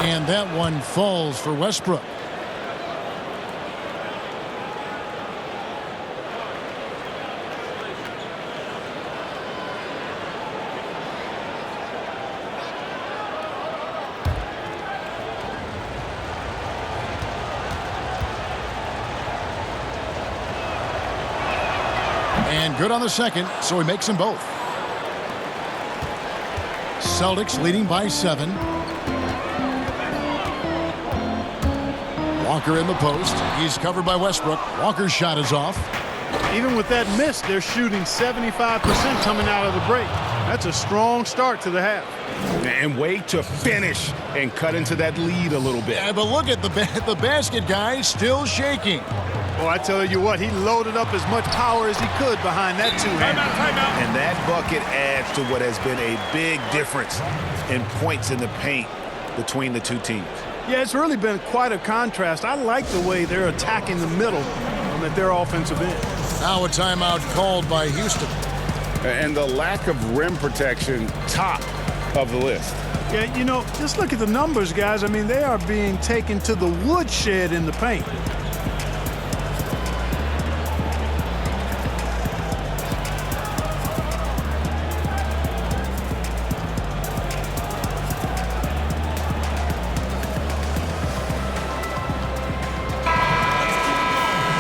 And that one falls for Westbrook. And good on the second, so he makes them both. Celtics leading by 7. Walker in the post. He's covered by Westbrook. Walker's shot is off. Even with that miss, they're shooting 75% coming out of the break. That's a strong start to the half. And wait to finish and cut into that lead a little bit. Yeah, but look at the basket, guys, still shaking. Well, I tell you what, he loaded up as much power as he could behind that two-hand. Timeout. And that bucket adds to what has been a big difference in points in the paint between the two teams. Yeah, it's really been quite a contrast. I like the way they're attacking the middle at their offensive end. Now a timeout called by Houston. And the lack of rim protection, top of the list. Yeah, you know, just look at the numbers, guys. I mean, they are being taken to the woodshed in the paint.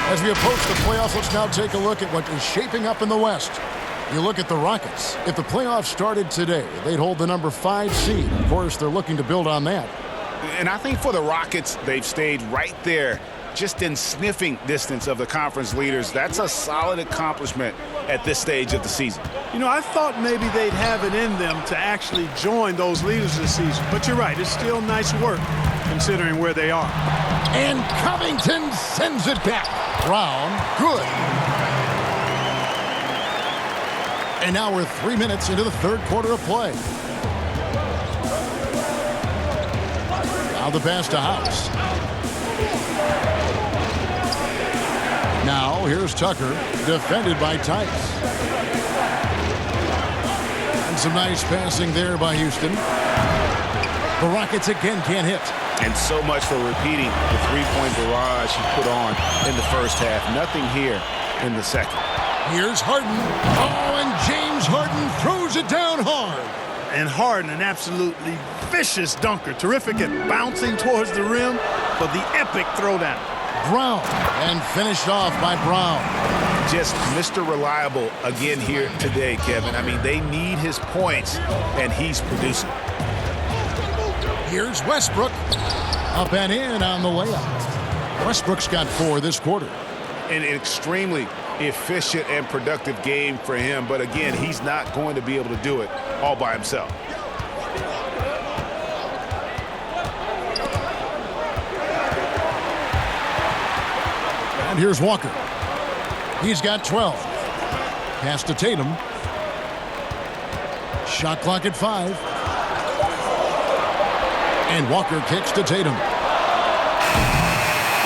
As we approach the playoffs, let's now take a look at what is shaping up in the West. You look at the Rockets. If the playoffs started today, they'd hold the number 5 seed. Of course, they're looking to build on that. And I think for the Rockets, they've stayed right there, just in sniffing distance of the conference leaders. That's a solid accomplishment at this stage of the season. You know, I thought maybe they'd have it in them to actually join those leaders this season. But you're right, it's still nice work considering where they are. And Covington sends it back. Brown, good. And now we're 3 minutes into the third quarter of play. Now the pass to House. Now here's Tucker, defended by Tice. And some nice passing there by Houston. The Rockets again can't hit. And so much for repeating the three-point barrage he put on in the first half. Nothing here in the second. Here's Harden. Oh, and James Harden throws it down hard. And Harden, an absolutely vicious dunker. Terrific at bouncing towards the rim for the epic throwdown. Brown, and finished off by Brown. Just Mr. Reliable again here today, Kevin. I mean, they need his points, and he's producing. Here's Westbrook. Up and in on the layup. Westbrook's got 4 this quarter. An extremely efficient and productive game for him. But again, he's not going to be able to do it all by himself. And here's Walker. He's got 12. Pass to Tatum. Shot clock at 5. And Walker kicks to Tatum.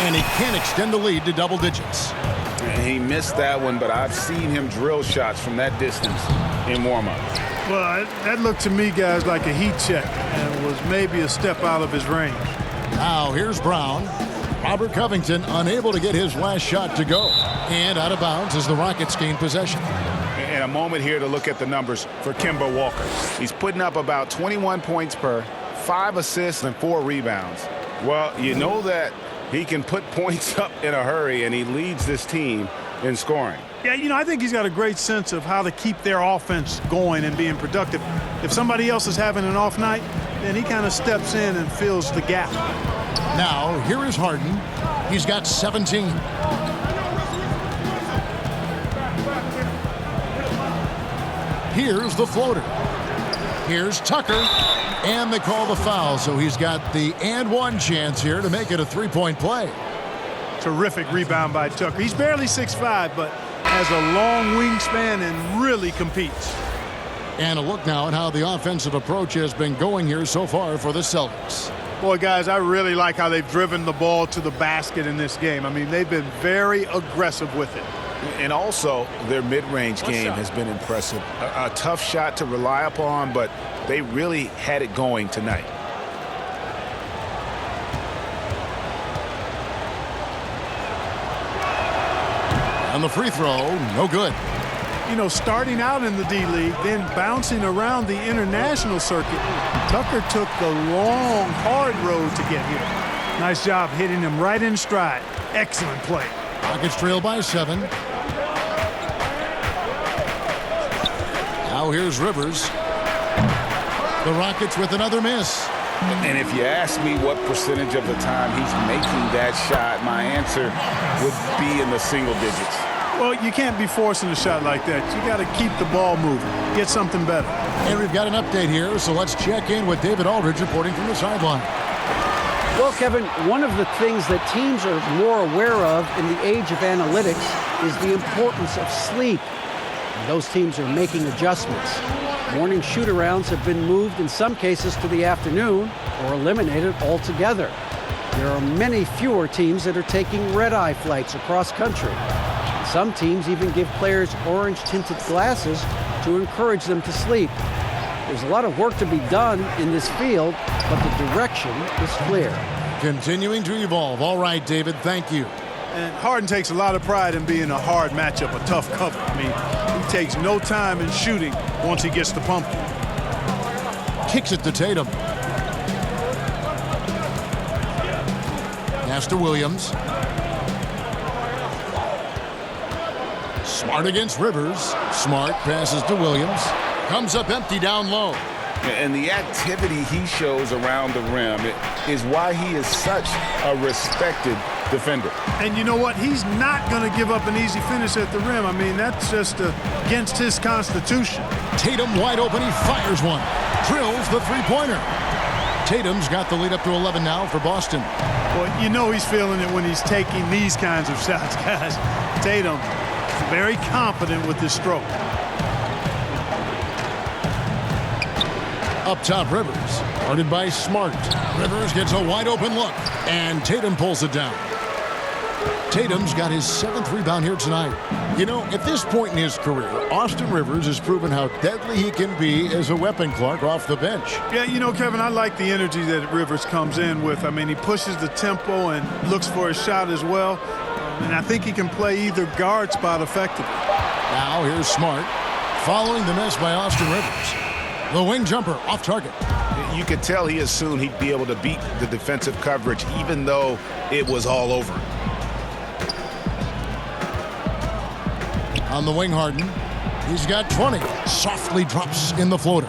And he can't extend the lead to double digits. And he missed that one, but I've seen him drill shots from that distance in warm-up. Well, that looked to me, guys, like a heat check and was maybe a step out of his range. Now here's Brown. Robert Covington unable to get his last shot to go. And out of bounds as the Rockets gain possession. And a moment here to look at the numbers for Kemba Walker. He's putting up about 21 points per, 5 assists and 4 rebounds. Well, you know that he can put points up in a hurry, and he leads this team in scoring. Yeah, you know, I think he's got a great sense of how to keep their offense going and being productive. If somebody else is having an off night, then he kind of steps in and fills the gap. Now, here is Harden. He's got 17. Here's the floater. Here's Tucker. And they call the foul, so he's got the and one chance here to make it a three-point play. Terrific rebound by Tucker. He's barely 6'5", but has a long wingspan and really competes. And a look now at how the offensive approach has been going here so far for the Celtics. Boy, guys, I really like how they've driven the ball to the basket in this game. I mean, they've been very aggressive with it. And also, their mid-range game has been impressive. A tough shot to rely upon, but they really had it going tonight. And the free throw, no good. You know, starting out in the D-League, then bouncing around the international circuit, Tucker took the long, hard road to get here. Nice job hitting him right in stride. Excellent play. Rockets trail by 7. Now here's Rivers. The Rockets with another miss. And if you ask me what percentage of the time he's making that shot, my answer would be in the single digits. Well, you can't be forcing a shot like that. You got to keep the ball moving. Get something better. And we've got an update here, so let's check in with David Aldridge reporting from the sideline. Well, Kevin, one of the things that teams are more aware of in the age of analytics is the importance of sleep. And those teams are making adjustments. Morning shoot-arounds have been moved in some cases to the afternoon or eliminated altogether. There are many fewer teams that are taking red-eye flights across country. Some teams even give players orange-tinted glasses to encourage them to sleep. There's a lot of work to be done in this field, but the direction is clear. Continuing to evolve. All right, David, thank you. And Harden takes a lot of pride in being a hard matchup, a tough cover. I mean, he takes no time in shooting once he gets the pump. Kicks it to Tatum. Pass to Williams. Smart against Rivers. Smart passes to Williams. Comes up empty down low. And the activity he shows around the rim is why he is such a respected defender. And you know what? He's not going to give up an easy finish at the rim. I mean, that's just against his constitution. Tatum wide open. He fires one. Drills the three-pointer. Tatum's got the lead up to 11 now for Boston. Well, you know he's feeling it when he's taking these kinds of shots, guys. Tatum, very confident with his stroke. Up top, Rivers. Guarded by Smart. Rivers gets a wide open look, and Tatum pulls it down. Tatum's got his 7th rebound here tonight. You know, at this point in his career, Austin Rivers has proven how deadly he can be as a weapon, Clark, off the bench. Yeah, you know, Kevin, I like the energy that Rivers comes in with. I mean, he pushes the tempo and looks for a shot as well. And I think he can play either guard spot effectively. Now here's Smart, following the miss by Austin Rivers. The wing jumper off target. You could tell he assumed he'd be able to beat the defensive coverage, even though it was all over. On the wing, Harden. He's got 20. Softly drops in the floater.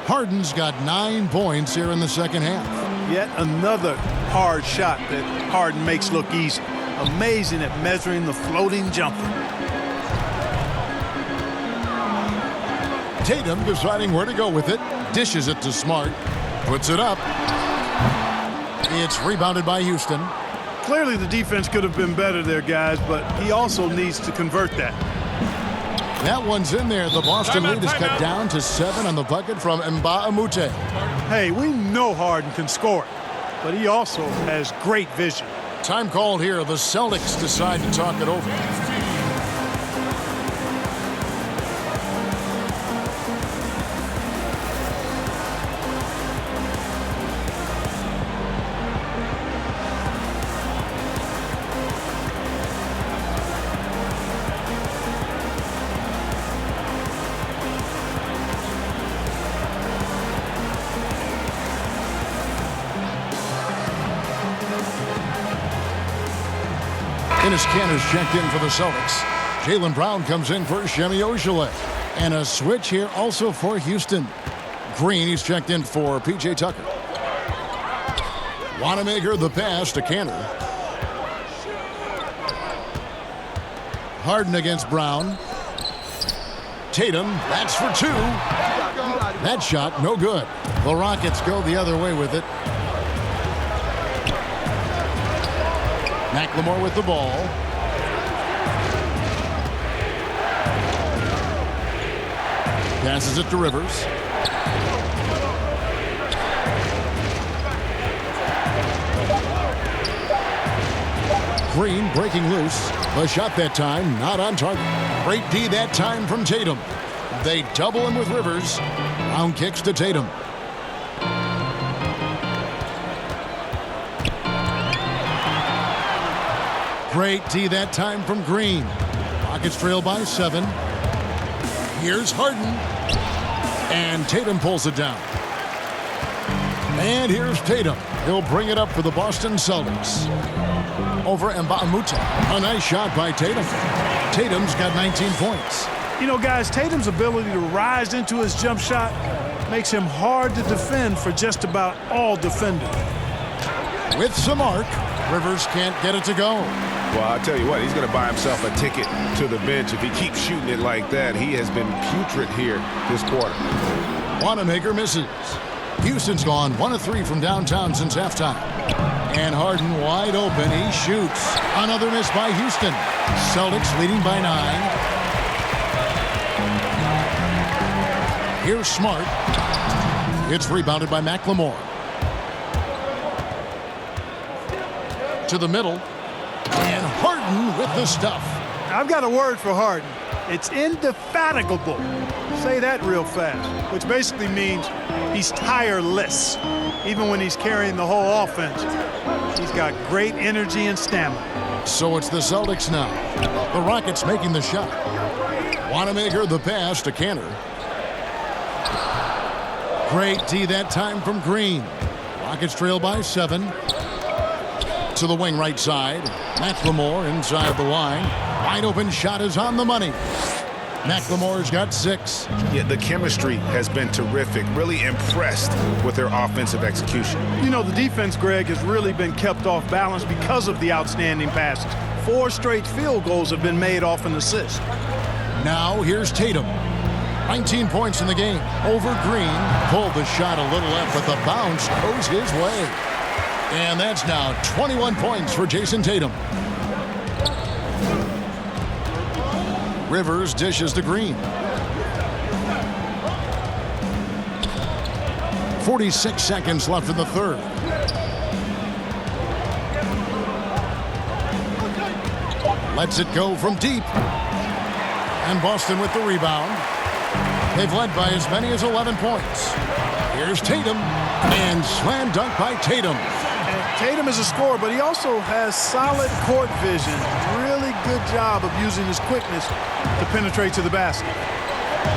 Harden's got 9 points here in the second half. Yet another hard shot that Harden makes look easy. Amazing at measuring the floating jumper. Tatum deciding where to go with it. Dishes it to Smart. Puts it up. It's rebounded by Houston. Clearly the defense could have been better there, guys, but he also needs to convert that. That one's in there. The Boston lead is cut down to 7 on the bucket from Mbamute. Hey, we know Harden can score it, but he also has great vision. Time called here. The Celtics decide to talk it over. Enes Kanter's checked in for the Celtics. Jaylen Brown comes in for Semi Ojeleye. And a switch here also for Houston. Green, he's checked in for P.J. Tucker. Wanamaker the pass to Kanter. Harden against Brown. Tatum, that's for 2. That shot, no good. The Rockets go the other way with it. McLemore with the ball. Passes it to Rivers. Green breaking loose. The shot that time, not on target. Great D that time from Tatum. They double him with Rivers. Round kicks to Tatum. Great D that time from Green. Rockets trail by 7. Here's Harden. And Tatum pulls it down. And here's Tatum. He'll bring it up for the Boston Celtics. Over Mbamute. A nice shot by Tatum. Tatum's got 19 points. You know, guys, Tatum's ability to rise into his jump shot makes him hard to defend for just about all defenders. With some arc, Rivers can't get it to go. Well, I'll tell you what, he's going to buy himself a ticket to the bench if he keeps shooting it like that. He has been putrid here this quarter. Wanamaker misses. Houston's gone 1 of 3 from downtown since halftime. And Harden wide open. He shoots. Another miss by Houston. Celtics leading by 9. Here's Smart. It's rebounded by McLemore. To the middle. And Harden with the stuff. I've got a word for Harden. It's indefatigable. Say that real fast, which basically means he's tireless. Even when he's carrying the whole offense, he's got great energy and stamina. So it's the Celtics now. The Rockets making the shot. Wanamaker the pass to Cantor. Great D that time from Green. Rockets trail by 7. To the wing right side. McLemore inside the line. Wide open shot is on the money. McLemore's got 6. Yeah, the chemistry has been terrific. Really impressed with their offensive execution. You know, the defense, Greg, has really been kept off balance because of the outstanding passes. 4 straight field goals have been made off an assist. Now here's Tatum. 19 points in the game. Over Green. Pulled the shot a little left, but the bounce goes his way. And that's now 21 points for Jason Tatum. Rivers dishes to Green. 46 seconds left in the third. Lets it go from deep. And Boston with the rebound. They've led by as many as 11 points. Here's Tatum. And slam dunk by Tatum. And Tatum is a scorer, but he also has solid court vision. Really good job of using his quickness to penetrate to the basket.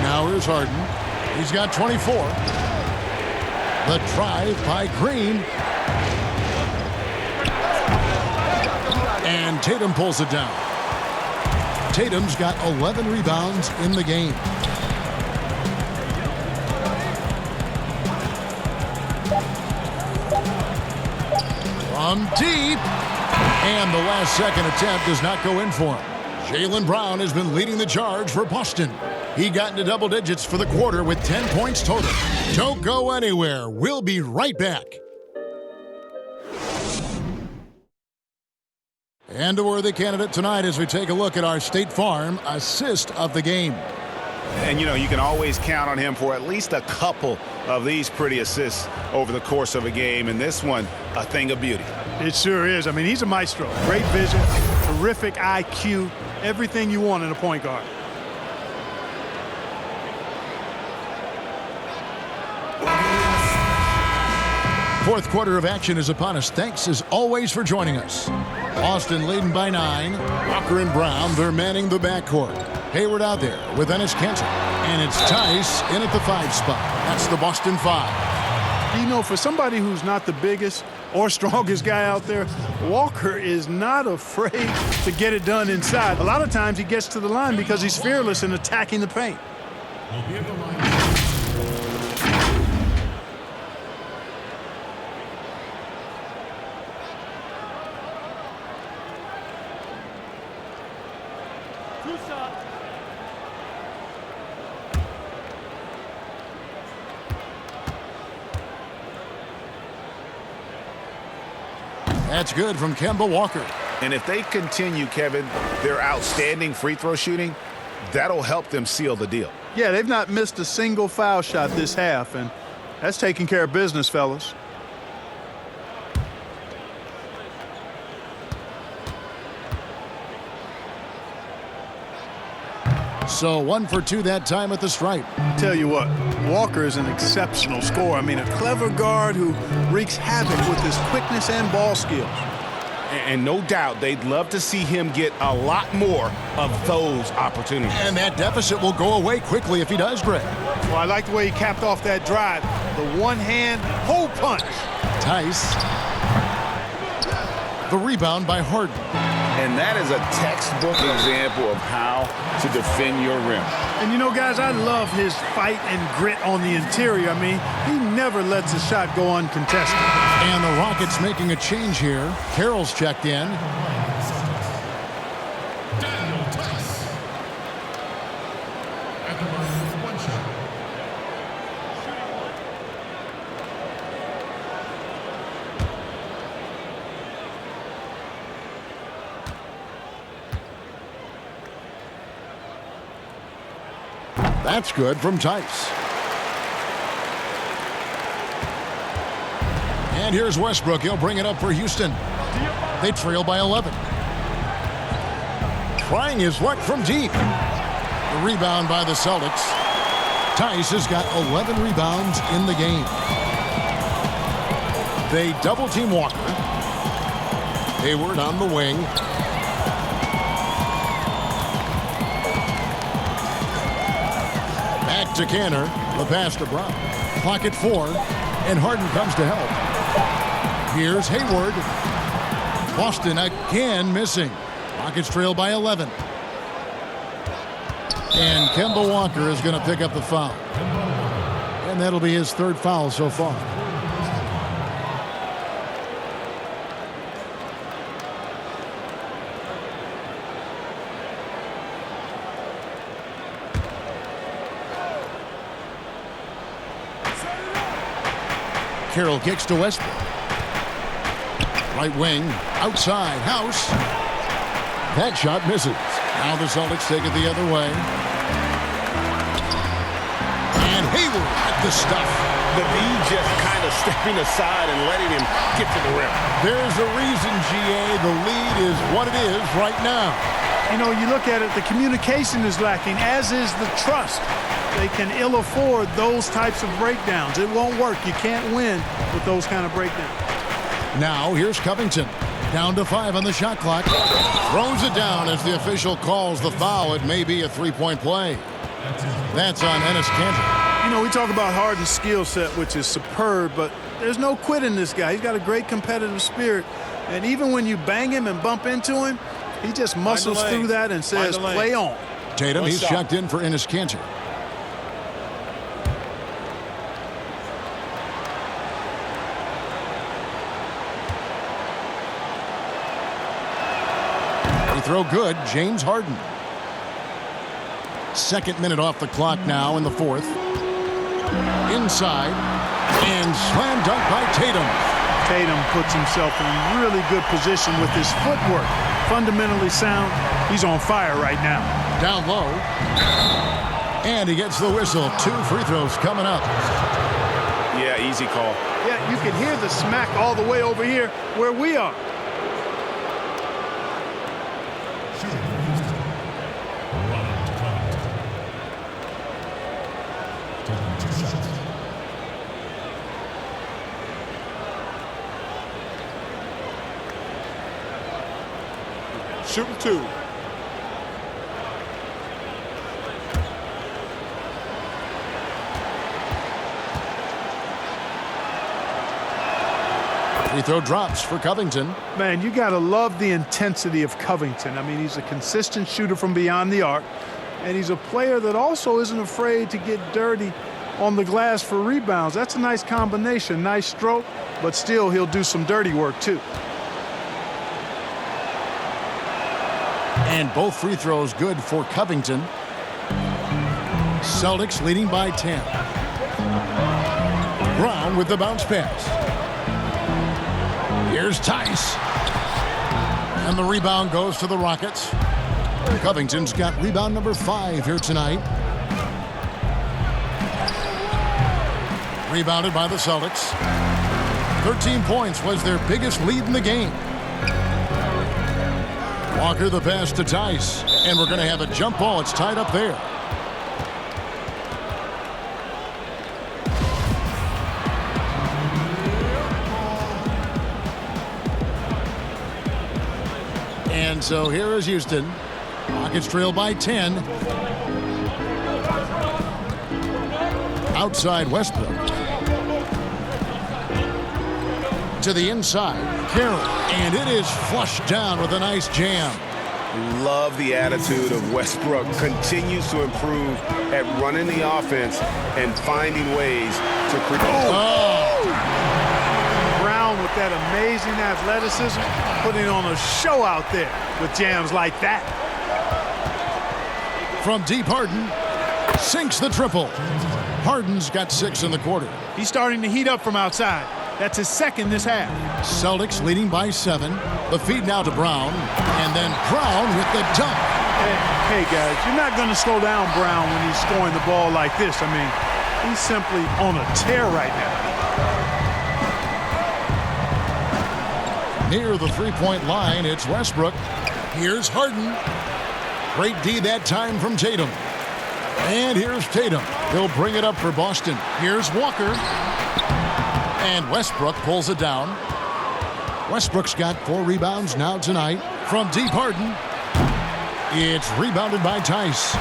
Now here's Harden. He's got 24. The drive by Green. And Tatum pulls it down. Tatum's got 11 rebounds in the game. From deep. And the last second attempt does not go in for him. Jaylen Brown has been leading the charge for Boston. He got into double digits for the quarter with 10 points total. Don't go anywhere. We'll be right back. And a worthy candidate tonight as we take a look at our State Farm assist of the game. And, you know, you can always count on him for at least a couple of these pretty assists over the course of a game. And this one, a thing of beauty. It sure is. I mean, he's a maestro. Great vision, terrific IQ, everything you want in a point guard. Fourth quarter of action is upon us. Thanks as always for joining us. Boston leading by 9. Walker and Brown, they're manning the backcourt. Hayward out there with Enes Kanter. And it's Tice in at the 5 spot. That's the Boston 5. You know, for somebody who's not the biggest or strongest guy out there, Walker is not afraid to get it done inside. A lot of times he gets to the line because he's fearless in attacking the paint. That's good from Kemba Walker. And if they continue, Kevin, their outstanding free throw shooting, that'll help them seal the deal. Yeah, they've not missed a single foul shot this half, and that's taking care of business, fellas. So 1 for 2 that time at the stripe. Tell you what, Walker is an exceptional scorer. I mean, a clever guard who wreaks havoc with his quickness and ball skills. And no doubt they'd love to see him get a lot more of those opportunities. And that deficit will go away quickly if he does, Greg. Well, I like the way he capped off that drive. The one-hand hole punch. Tice. The rebound by Harden. And that is a textbook example of how to defend your rim. And you know, guys, I love his fight and grit on the interior. I mean, he never lets a shot go uncontested. And the Rockets making a change here. Carroll's checked in. That's good from Tice. And here's Westbrook. He'll bring it up for Houston. They trail by 11. Trying his luck from deep. The rebound by the Celtics. Tice has got 11 rebounds in the game. They double-team Walker. Hayward on the wing. Back to Canner. The pass to Brown. Clock at 4. And Harden comes to help. Here's Hayward. Boston again missing. Rockets trail by 11. And Kemba Walker is going to pick up the foul. And that'll be his third foul so far. Carroll kicks to Westbrook. Right wing, outside, House. That shot misses. Now the Celtics take it the other way. And Hayward at the stuff. The D just kind of stepping aside and letting him get to the rim. There's a reason, GA, the lead is what it is right now. You know, you look at it, the communication is lacking, as is the trust. They can ill afford those types of breakdowns. It won't work. You can't win with those kind of breakdowns. Now here's Covington. Down to 5 on the shot clock. Throws it down as the official calls the foul. It may be a three-point play. That's on Enes Kanter. You know, we talk about Harden's skill set, which is superb, but there's no quit in this guy. He's got a great competitive spirit. And even when you bang him and bump into him, he just muscles through that and says, play on. Tatum, he's checked in for Enes Kanter. Throw good, James Harden. Second minute off the clock now in the fourth. Inside, and slam dunk by Tatum. Tatum puts himself in really good position with his footwork. Fundamentally sound. He's on fire right now. Down low. And he gets the whistle. 2 free throws coming up. Yeah, easy call. Yeah, you can hear the smack all the way over here where we are. Shooting 2. Free throw drops for Covington. Man, you got to love the intensity of Covington. I mean, he's a consistent shooter from beyond the arc, and he's a player that also isn't afraid to get dirty on the glass for rebounds. That's a nice combination. Nice stroke, but still he'll do some dirty work too. And both free throws good for Covington. Celtics leading by 10. Brown with the bounce pass. Here's Tice. And the rebound goes to the Rockets. Covington's got rebound number 5 here tonight. Rebounded by the Celtics. 13 points was their biggest lead in the game. Walker the pass to Tice. And we're going to have a jump ball. It's tied up there. And so here is Houston. Rockets trail by 10. Outside Westbrook. To the inside. Carroll. And it is flushed down with a nice jam. Love the attitude of Westbrook. Continues to improve at running the offense and finding ways to create. Brown with that amazing athleticism, putting on a show out there with jams like that. From deep, Harden sinks the triple. Harden's got 6 in the quarter. He's starting to heat up from outside. That's his second this half. Celtics leading by 7. The feed now to Brown. And then Brown with the dunk. Hey, guys, you're not going to slow down Brown when he's scoring the ball like this. I mean, he's simply on a tear right now. Near the three-point line, it's Westbrook. Here's Harden. Great D that time from Tatum. And here's Tatum. He'll bring it up for Boston. Here's Walker. And Westbrook pulls it down. Westbrook's got 4 rebounds now tonight. From deep, Harden. It's rebounded by Tice.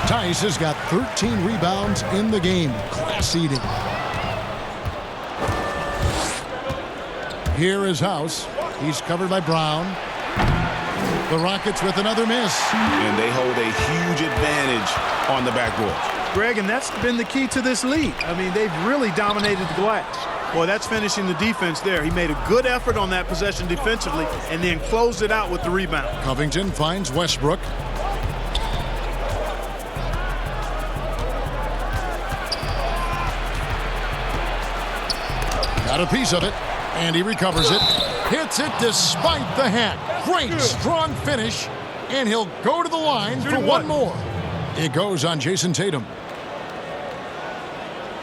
Tice has got 13 rebounds in the game. Class eating. Here is House. He's covered by Brown. The Rockets with another miss. And they hold a huge advantage on the backboard. Greg, and that's been the key to this lead. I mean, they've really dominated the glass. Boy, that's finishing the defense there. He made a good effort on that possession defensively and then closed it out with the rebound. Covington finds Westbrook. Got a piece of it, and he recovers it. Hits it despite the hat. Great, strong finish, and he'll go to the line for one more. It goes on Jason Tatum.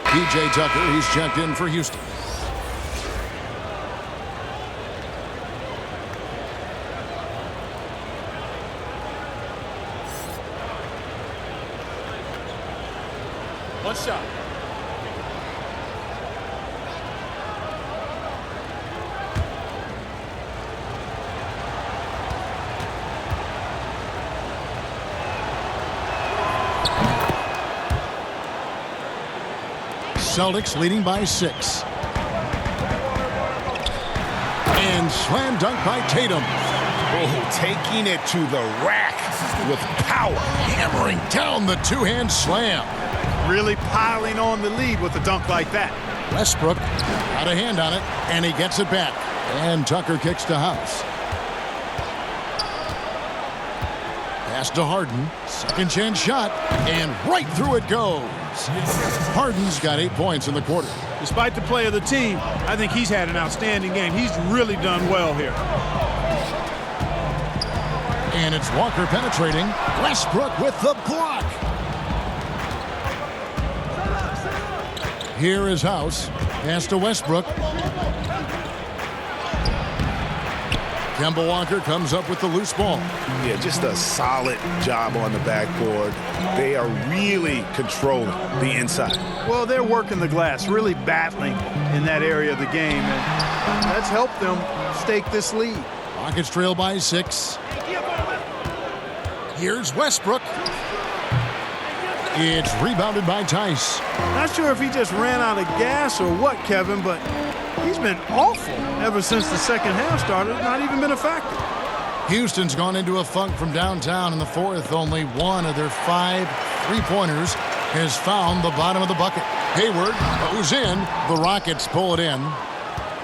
PJ Tucker, he's checked in for Houston. One shot. Celtics leading by 6. And slam dunk by Tatum. Oh, taking it to the rack with power. Hammering down the two-hand slam. Really piling on the lead with a dunk like that. Westbrook got a hand on it, and he gets it back. And Tucker kicks to House. Pass to Harden. Second chance shot, and right through it goes. Harden's got 8 points in the quarter. Despite the play of the team, I think he's had an outstanding game. He's really done well here. And it's Walker penetrating. Westbrook with the block. Here is House. Pass to Westbrook. Kemba Walker comes up with the loose ball. Yeah, just a solid job on the backboard. They are really controlling the inside. Well, they're working the glass, really battling in that area of the game, and that's helped them stake this lead. Rockets trail by 6. Here's Westbrook. It's rebounded by Tice. Not sure if he just ran out of gas or what, Kevin, but he's been awful ever since the second half started. Not even been a factor. Houston's gone into a funk from downtown in the fourth. Only one of their 5 three-pointers has found the bottom of the bucket. Hayward goes in. The Rockets pull it in.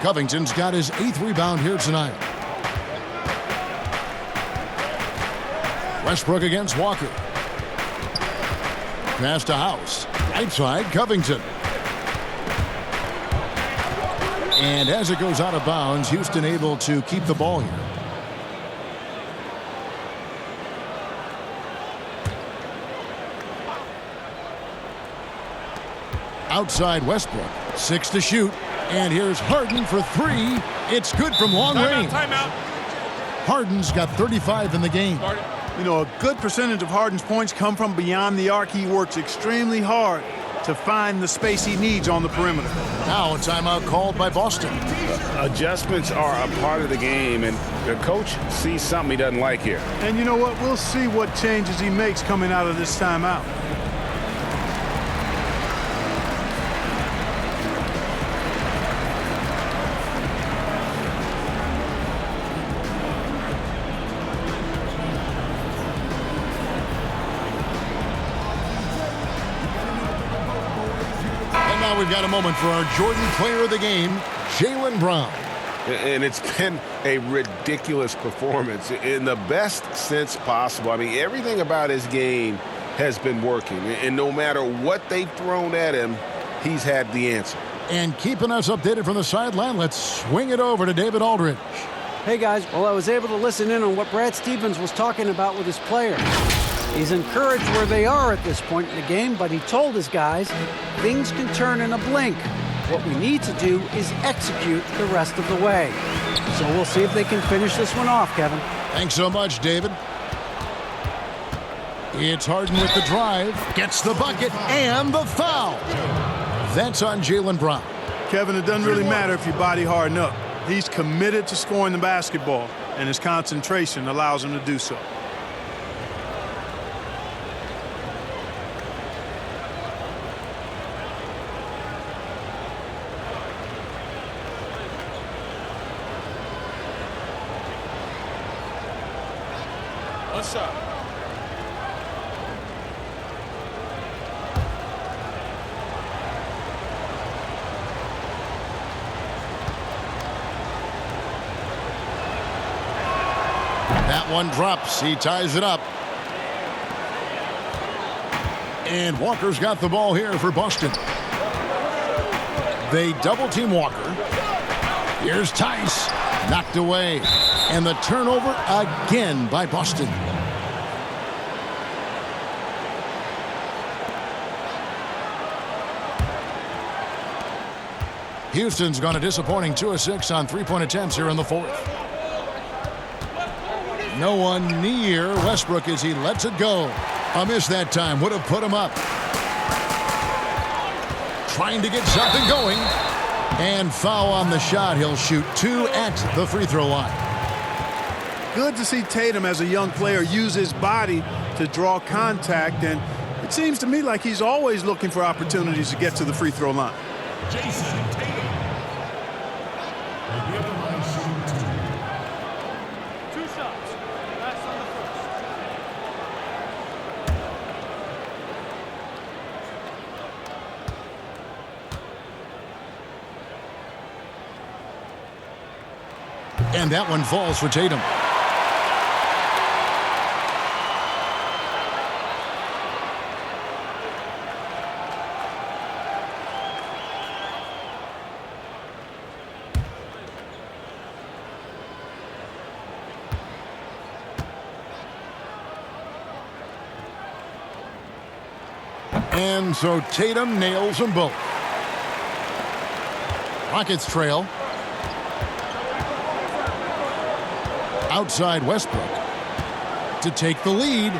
Covington's got his 8th rebound here tonight. Westbrook against Walker. Pass to House. Right side, Covington. And as it goes out of bounds, Houston able to keep the ball here. Outside Westbrook. 6 to shoot. And here's Harden for 3. It's good from long range. Timeout. Harden's got 35 in the game. You know, a good percentage of Harden's points come from beyond the arc. He works extremely hard to find the space he needs on the perimeter. Now a timeout called by Boston. Adjustments are a part of the game, and the coach sees something he doesn't like here. And you know what? We'll see what changes he makes coming out of this timeout. Now we've got a moment for our Jordan player of the game, Jaylen Brown. And it's been a ridiculous performance in the best sense possible. I mean, everything about his game has been working. And no matter what they've thrown at him, he's had the answer. And keeping us updated from the sideline, let's swing it over to David Aldridge. Hey, guys. Well, I was able to listen in on what Brad Stevens was talking about with his players. He's encouraged where they are at this point in the game, but he told his guys things can turn in a blink. What we need to do is execute the rest of the way. So we'll see if they can finish this one off, Kevin. Thanks so much, David. It's Harden with the drive, gets the bucket, and the foul. That's on Jaylen Brown. Kevin, it doesn't really matter if you body harden up. He's committed to scoring the basketball, and his concentration allows him to do so. One shot. That one drops. He ties it up. And Walker's got the ball here for Boston. They double-team Walker. Here's Tice. Knocked away. And the turnover again by Boston. Houston's gone a disappointing 2 of 6 on three-point attempts here in the fourth. No one near Westbrook as he lets it go. A miss that time would have put him up. Trying to get something going. And foul on the shot. He'll shoot 2 at the free throw line. Good to see Tatum as a young player use his body to draw contact, and it seems to me like he's always looking for opportunities to get to the free throw line. Jason Tatum. Two shots. That's on the first. And that one falls for Tatum. And so Tatum nails them both. Rockets trail. Outside Westbrook to take the lead.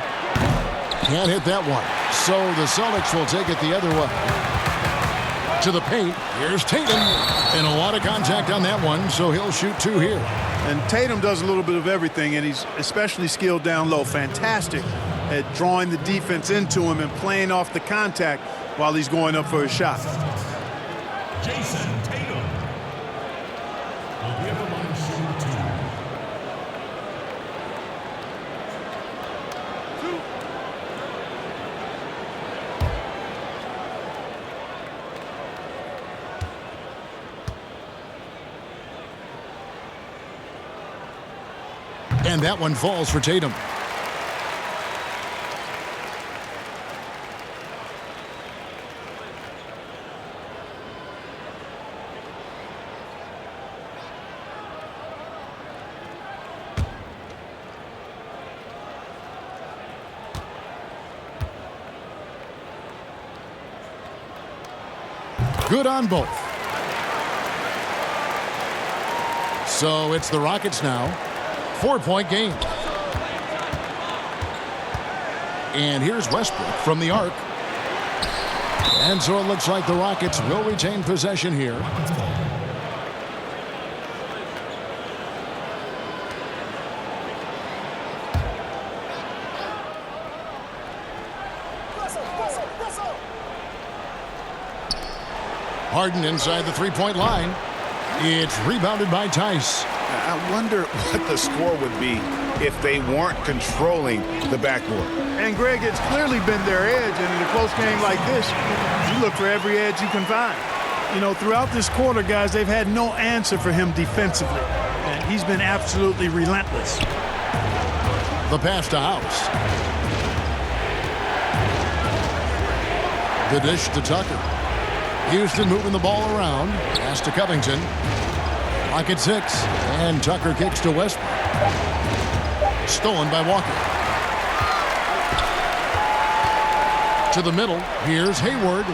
Can't hit that one. So the Celtics will take it the other way. To the paint. Here's Tatum. And a lot of contact on that one, so he'll shoot 2 here. And Tatum does a little bit of everything, and he's especially skilled down low. Fantastic at drawing the defense into him and playing off the contact while he's going up for a shot. Jason Tatum. Will be at the line shooting 2. And that one falls for Tatum. Good on both. So it's the Rockets now. 4-point game. And here's Westbrook from the arc. And so it looks like the Rockets will retain possession here. Harden inside the three-point line. It's rebounded by Tice. I wonder what the score would be if they weren't controlling the backboard. And Greg, it's clearly been their edge, and in a close game like this, you look for every edge you can find. You know, throughout this quarter, guys, they've had no answer for him defensively, and he's been absolutely relentless. The pass to House. The dish to Tucker. Houston moving the ball around. Pass to Covington. Clock at 6. And Tucker kicks to Westbrook. Stolen by Walker. To the middle. Here's Hayward.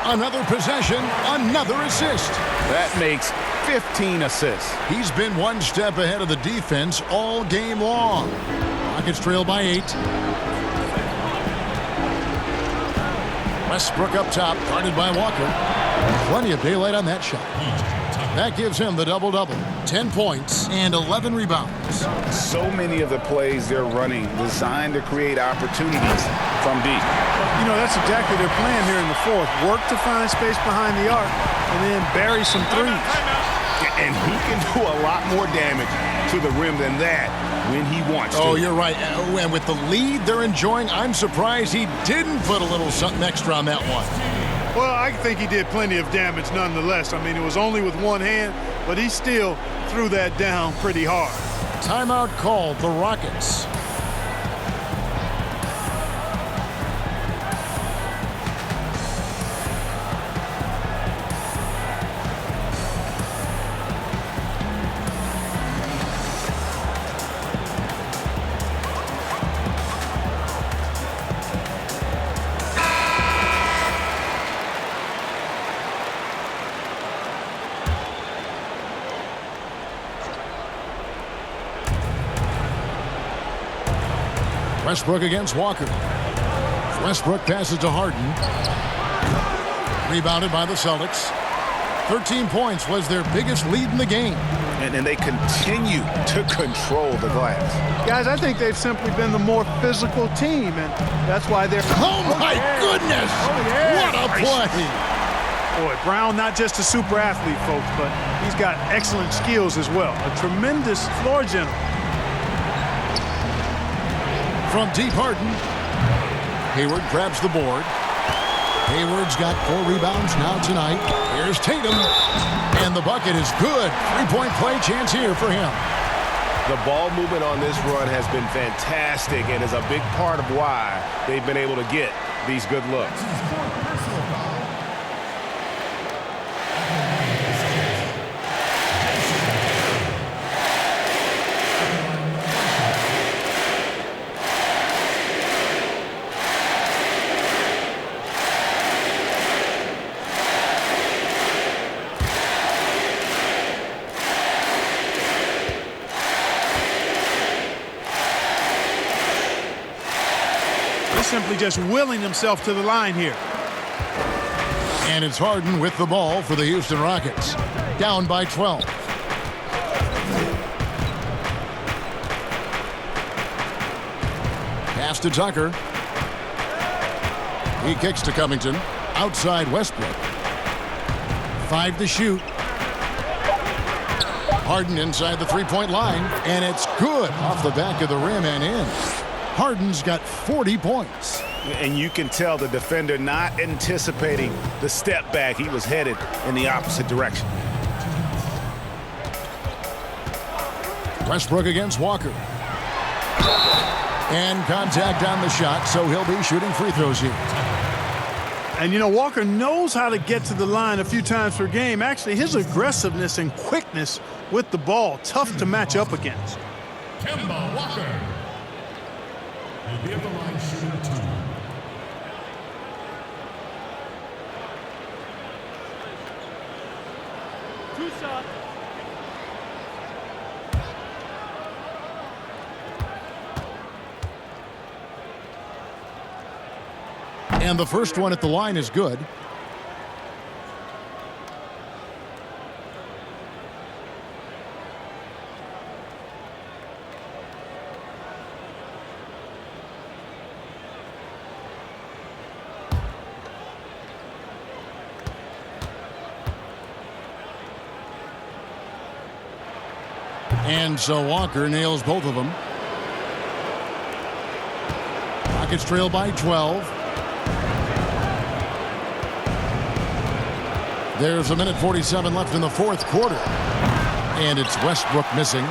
Another possession. Another assist. That makes 15 assists. He's been one step ahead of the defense all game long. Rockets trail by 8. Westbrook up top, guarded by Walker. Plenty of daylight on that shot. That gives him the double-double. 10 points and 11 rebounds. So many of the plays they're running designed to create opportunities from deep. You know, that's exactly their plan here in the fourth. Work to find space behind the arc and then bury some threes. And he can do a lot more damage to the rim than that when he wants to. Oh, you're right. And with the lead they're enjoying, I'm surprised he didn't put a little something extra on that one. Well, I think he did plenty of damage nonetheless. I mean, it was only with one hand, but he still threw that down pretty hard. Timeout called, the Rockets. Westbrook against Walker. Westbrook passes to Harden. Rebounded by the Celtics. 13 points was their biggest lead in the game. And they continue to control the glass. Guys, I think they've simply been the more physical team, and that's why they're... Oh, my goodness! Oh, yeah. What a play! Boy, Brown, not just a super athlete, folks, but he's got excellent skills as well. A tremendous floor general. From deep, Harden. Hayward grabs the board. Hayward's got 4 rebounds now tonight. Here's Tatum. And the bucket is good. 3-point play chance here for him. The ball movement on this run has been fantastic and is a big part of why they've been able to get these good looks. Simply just willing himself to the line here. And it's Harden with the ball for the Houston Rockets. Down by 12. Pass to Tucker. He kicks to Covington. Outside Westbrook. 5 to shoot. Harden inside the 3-point line. And it's good off the back of the rim and in. Harden's got 40 points. And you can tell the defender not anticipating the step back. He was headed in the opposite direction. Westbrook against Walker. And contact on the shot, so he'll be shooting free throws here. And, you know, Walker knows how to get to the line a few times per game. Actually, his aggressiveness and quickness with the ball, tough to match up against. Kemba Walker. He'll be at the line shooting 2. And the first one at the line is good. And so Walker nails both of them. Rockets trail by 12. There's a minute 47 left in the fourth quarter. And it's Westbrook missing.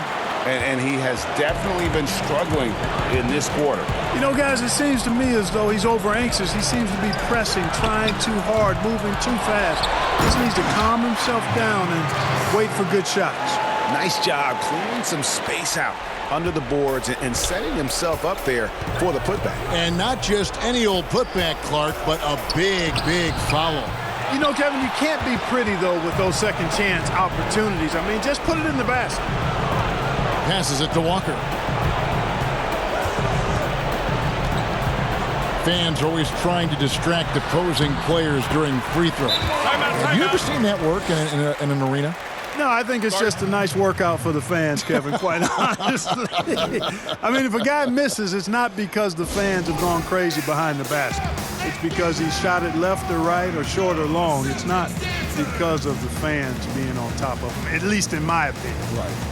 And he has definitely been struggling in this quarter. You know, guys, it seems to me as though he's over anxious. He seems to be pressing, trying too hard, moving too fast. He just needs to calm himself down and wait for good shots. Nice job clearing some space out under the boards and setting himself up there for the putback. And not just any old putback, Clark, but a big, big foul. You know, Kevin, you can't be pretty, though, with those second chance opportunities. I mean, just put it in the basket. Passes it to Walker. Fans are always trying to distract opposing players during free throws. Have you ever seen that work in an arena? No, I think it's just a nice workout for the fans, Kevin, quite honestly. I mean, if a guy misses, it's not because the fans have gone crazy behind the basket. It's because he shot it left or right or short or long. It's not because of the fans being on top of him, at least in my opinion. Right.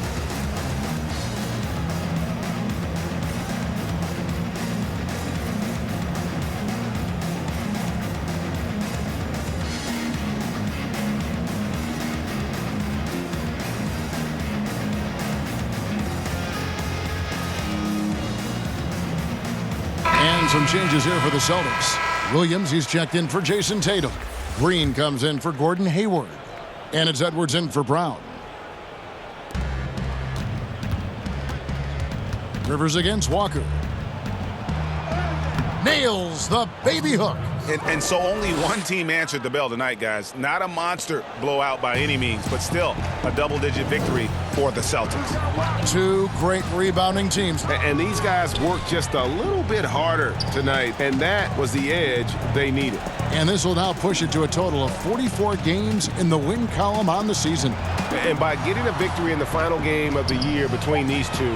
And some changes here for the Celtics. Williams, he's checked in for Jason Tatum. Green comes in for Gordon Hayward. And it's Edwards in for Brown. Rivers against Walker. Nails the baby hook. And so only one team answered the bell tonight, guys. Not a monster blowout by any means, but still a double-digit victory for the Celtics. Two great rebounding teams. And these guys worked just a little bit harder tonight, and that was the edge they needed. And this will now push it to a total of 44 games in the win column on the season. And by getting a victory in the final game of the year between these two,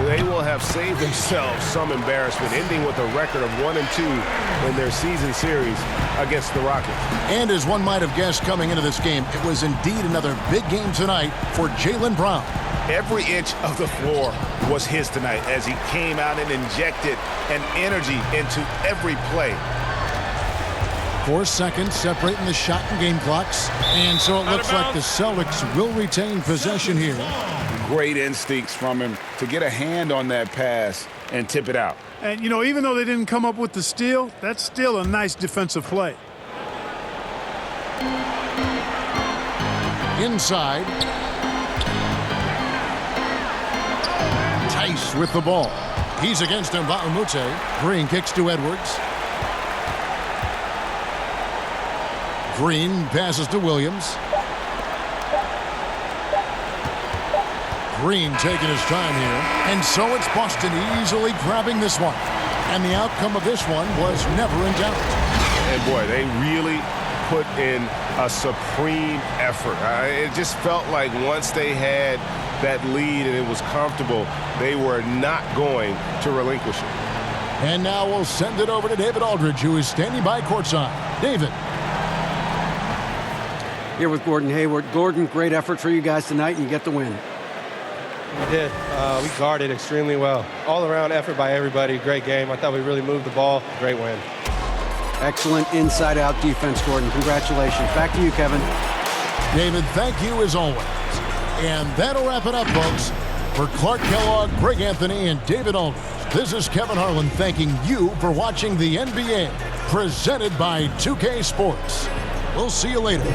they will have saved themselves some embarrassment, ending with a record of 1-2 in their season series against the Rockets. And as one might have guessed coming into this game, it was indeed another big game tonight for Jaylen Brown. Every inch of the floor was his tonight as he came out and injected an energy into every play. 4 seconds separating the shot and game clocks. And so it looks like the Celtics will retain possession here. Great instincts from him to get a hand on that pass and tip it out. And, you know, even though they didn't come up with the steal, that's still a nice defensive play. Inside. Tice with the ball. He's against Mbamute. Green kicks to Edwards. Green passes to Williams. Green taking his time here. And so it's Boston easily grabbing this one. And the outcome of this one was never in doubt. And boy, they really put in a supreme effort. It just felt like once they had that lead and it was comfortable, they were not going to relinquish it. And now we'll send it over to David Aldridge, who is standing by courtside. David. Here with Gordon Hayward. Gordon, great effort for you guys tonight, and you get the win. We did. We guarded extremely well. All-around effort by everybody. Great game. I thought we really moved the ball. Great win. Excellent inside-out defense, Gordon. Congratulations. Back to you, Kevin. David, thank you as always. And that'll wrap it up, folks. For Clark Kellogg, Greg Anthony, and David Aldridge, this is Kevin Harlan thanking you for watching the NBA, presented by 2K Sports. We'll see you later.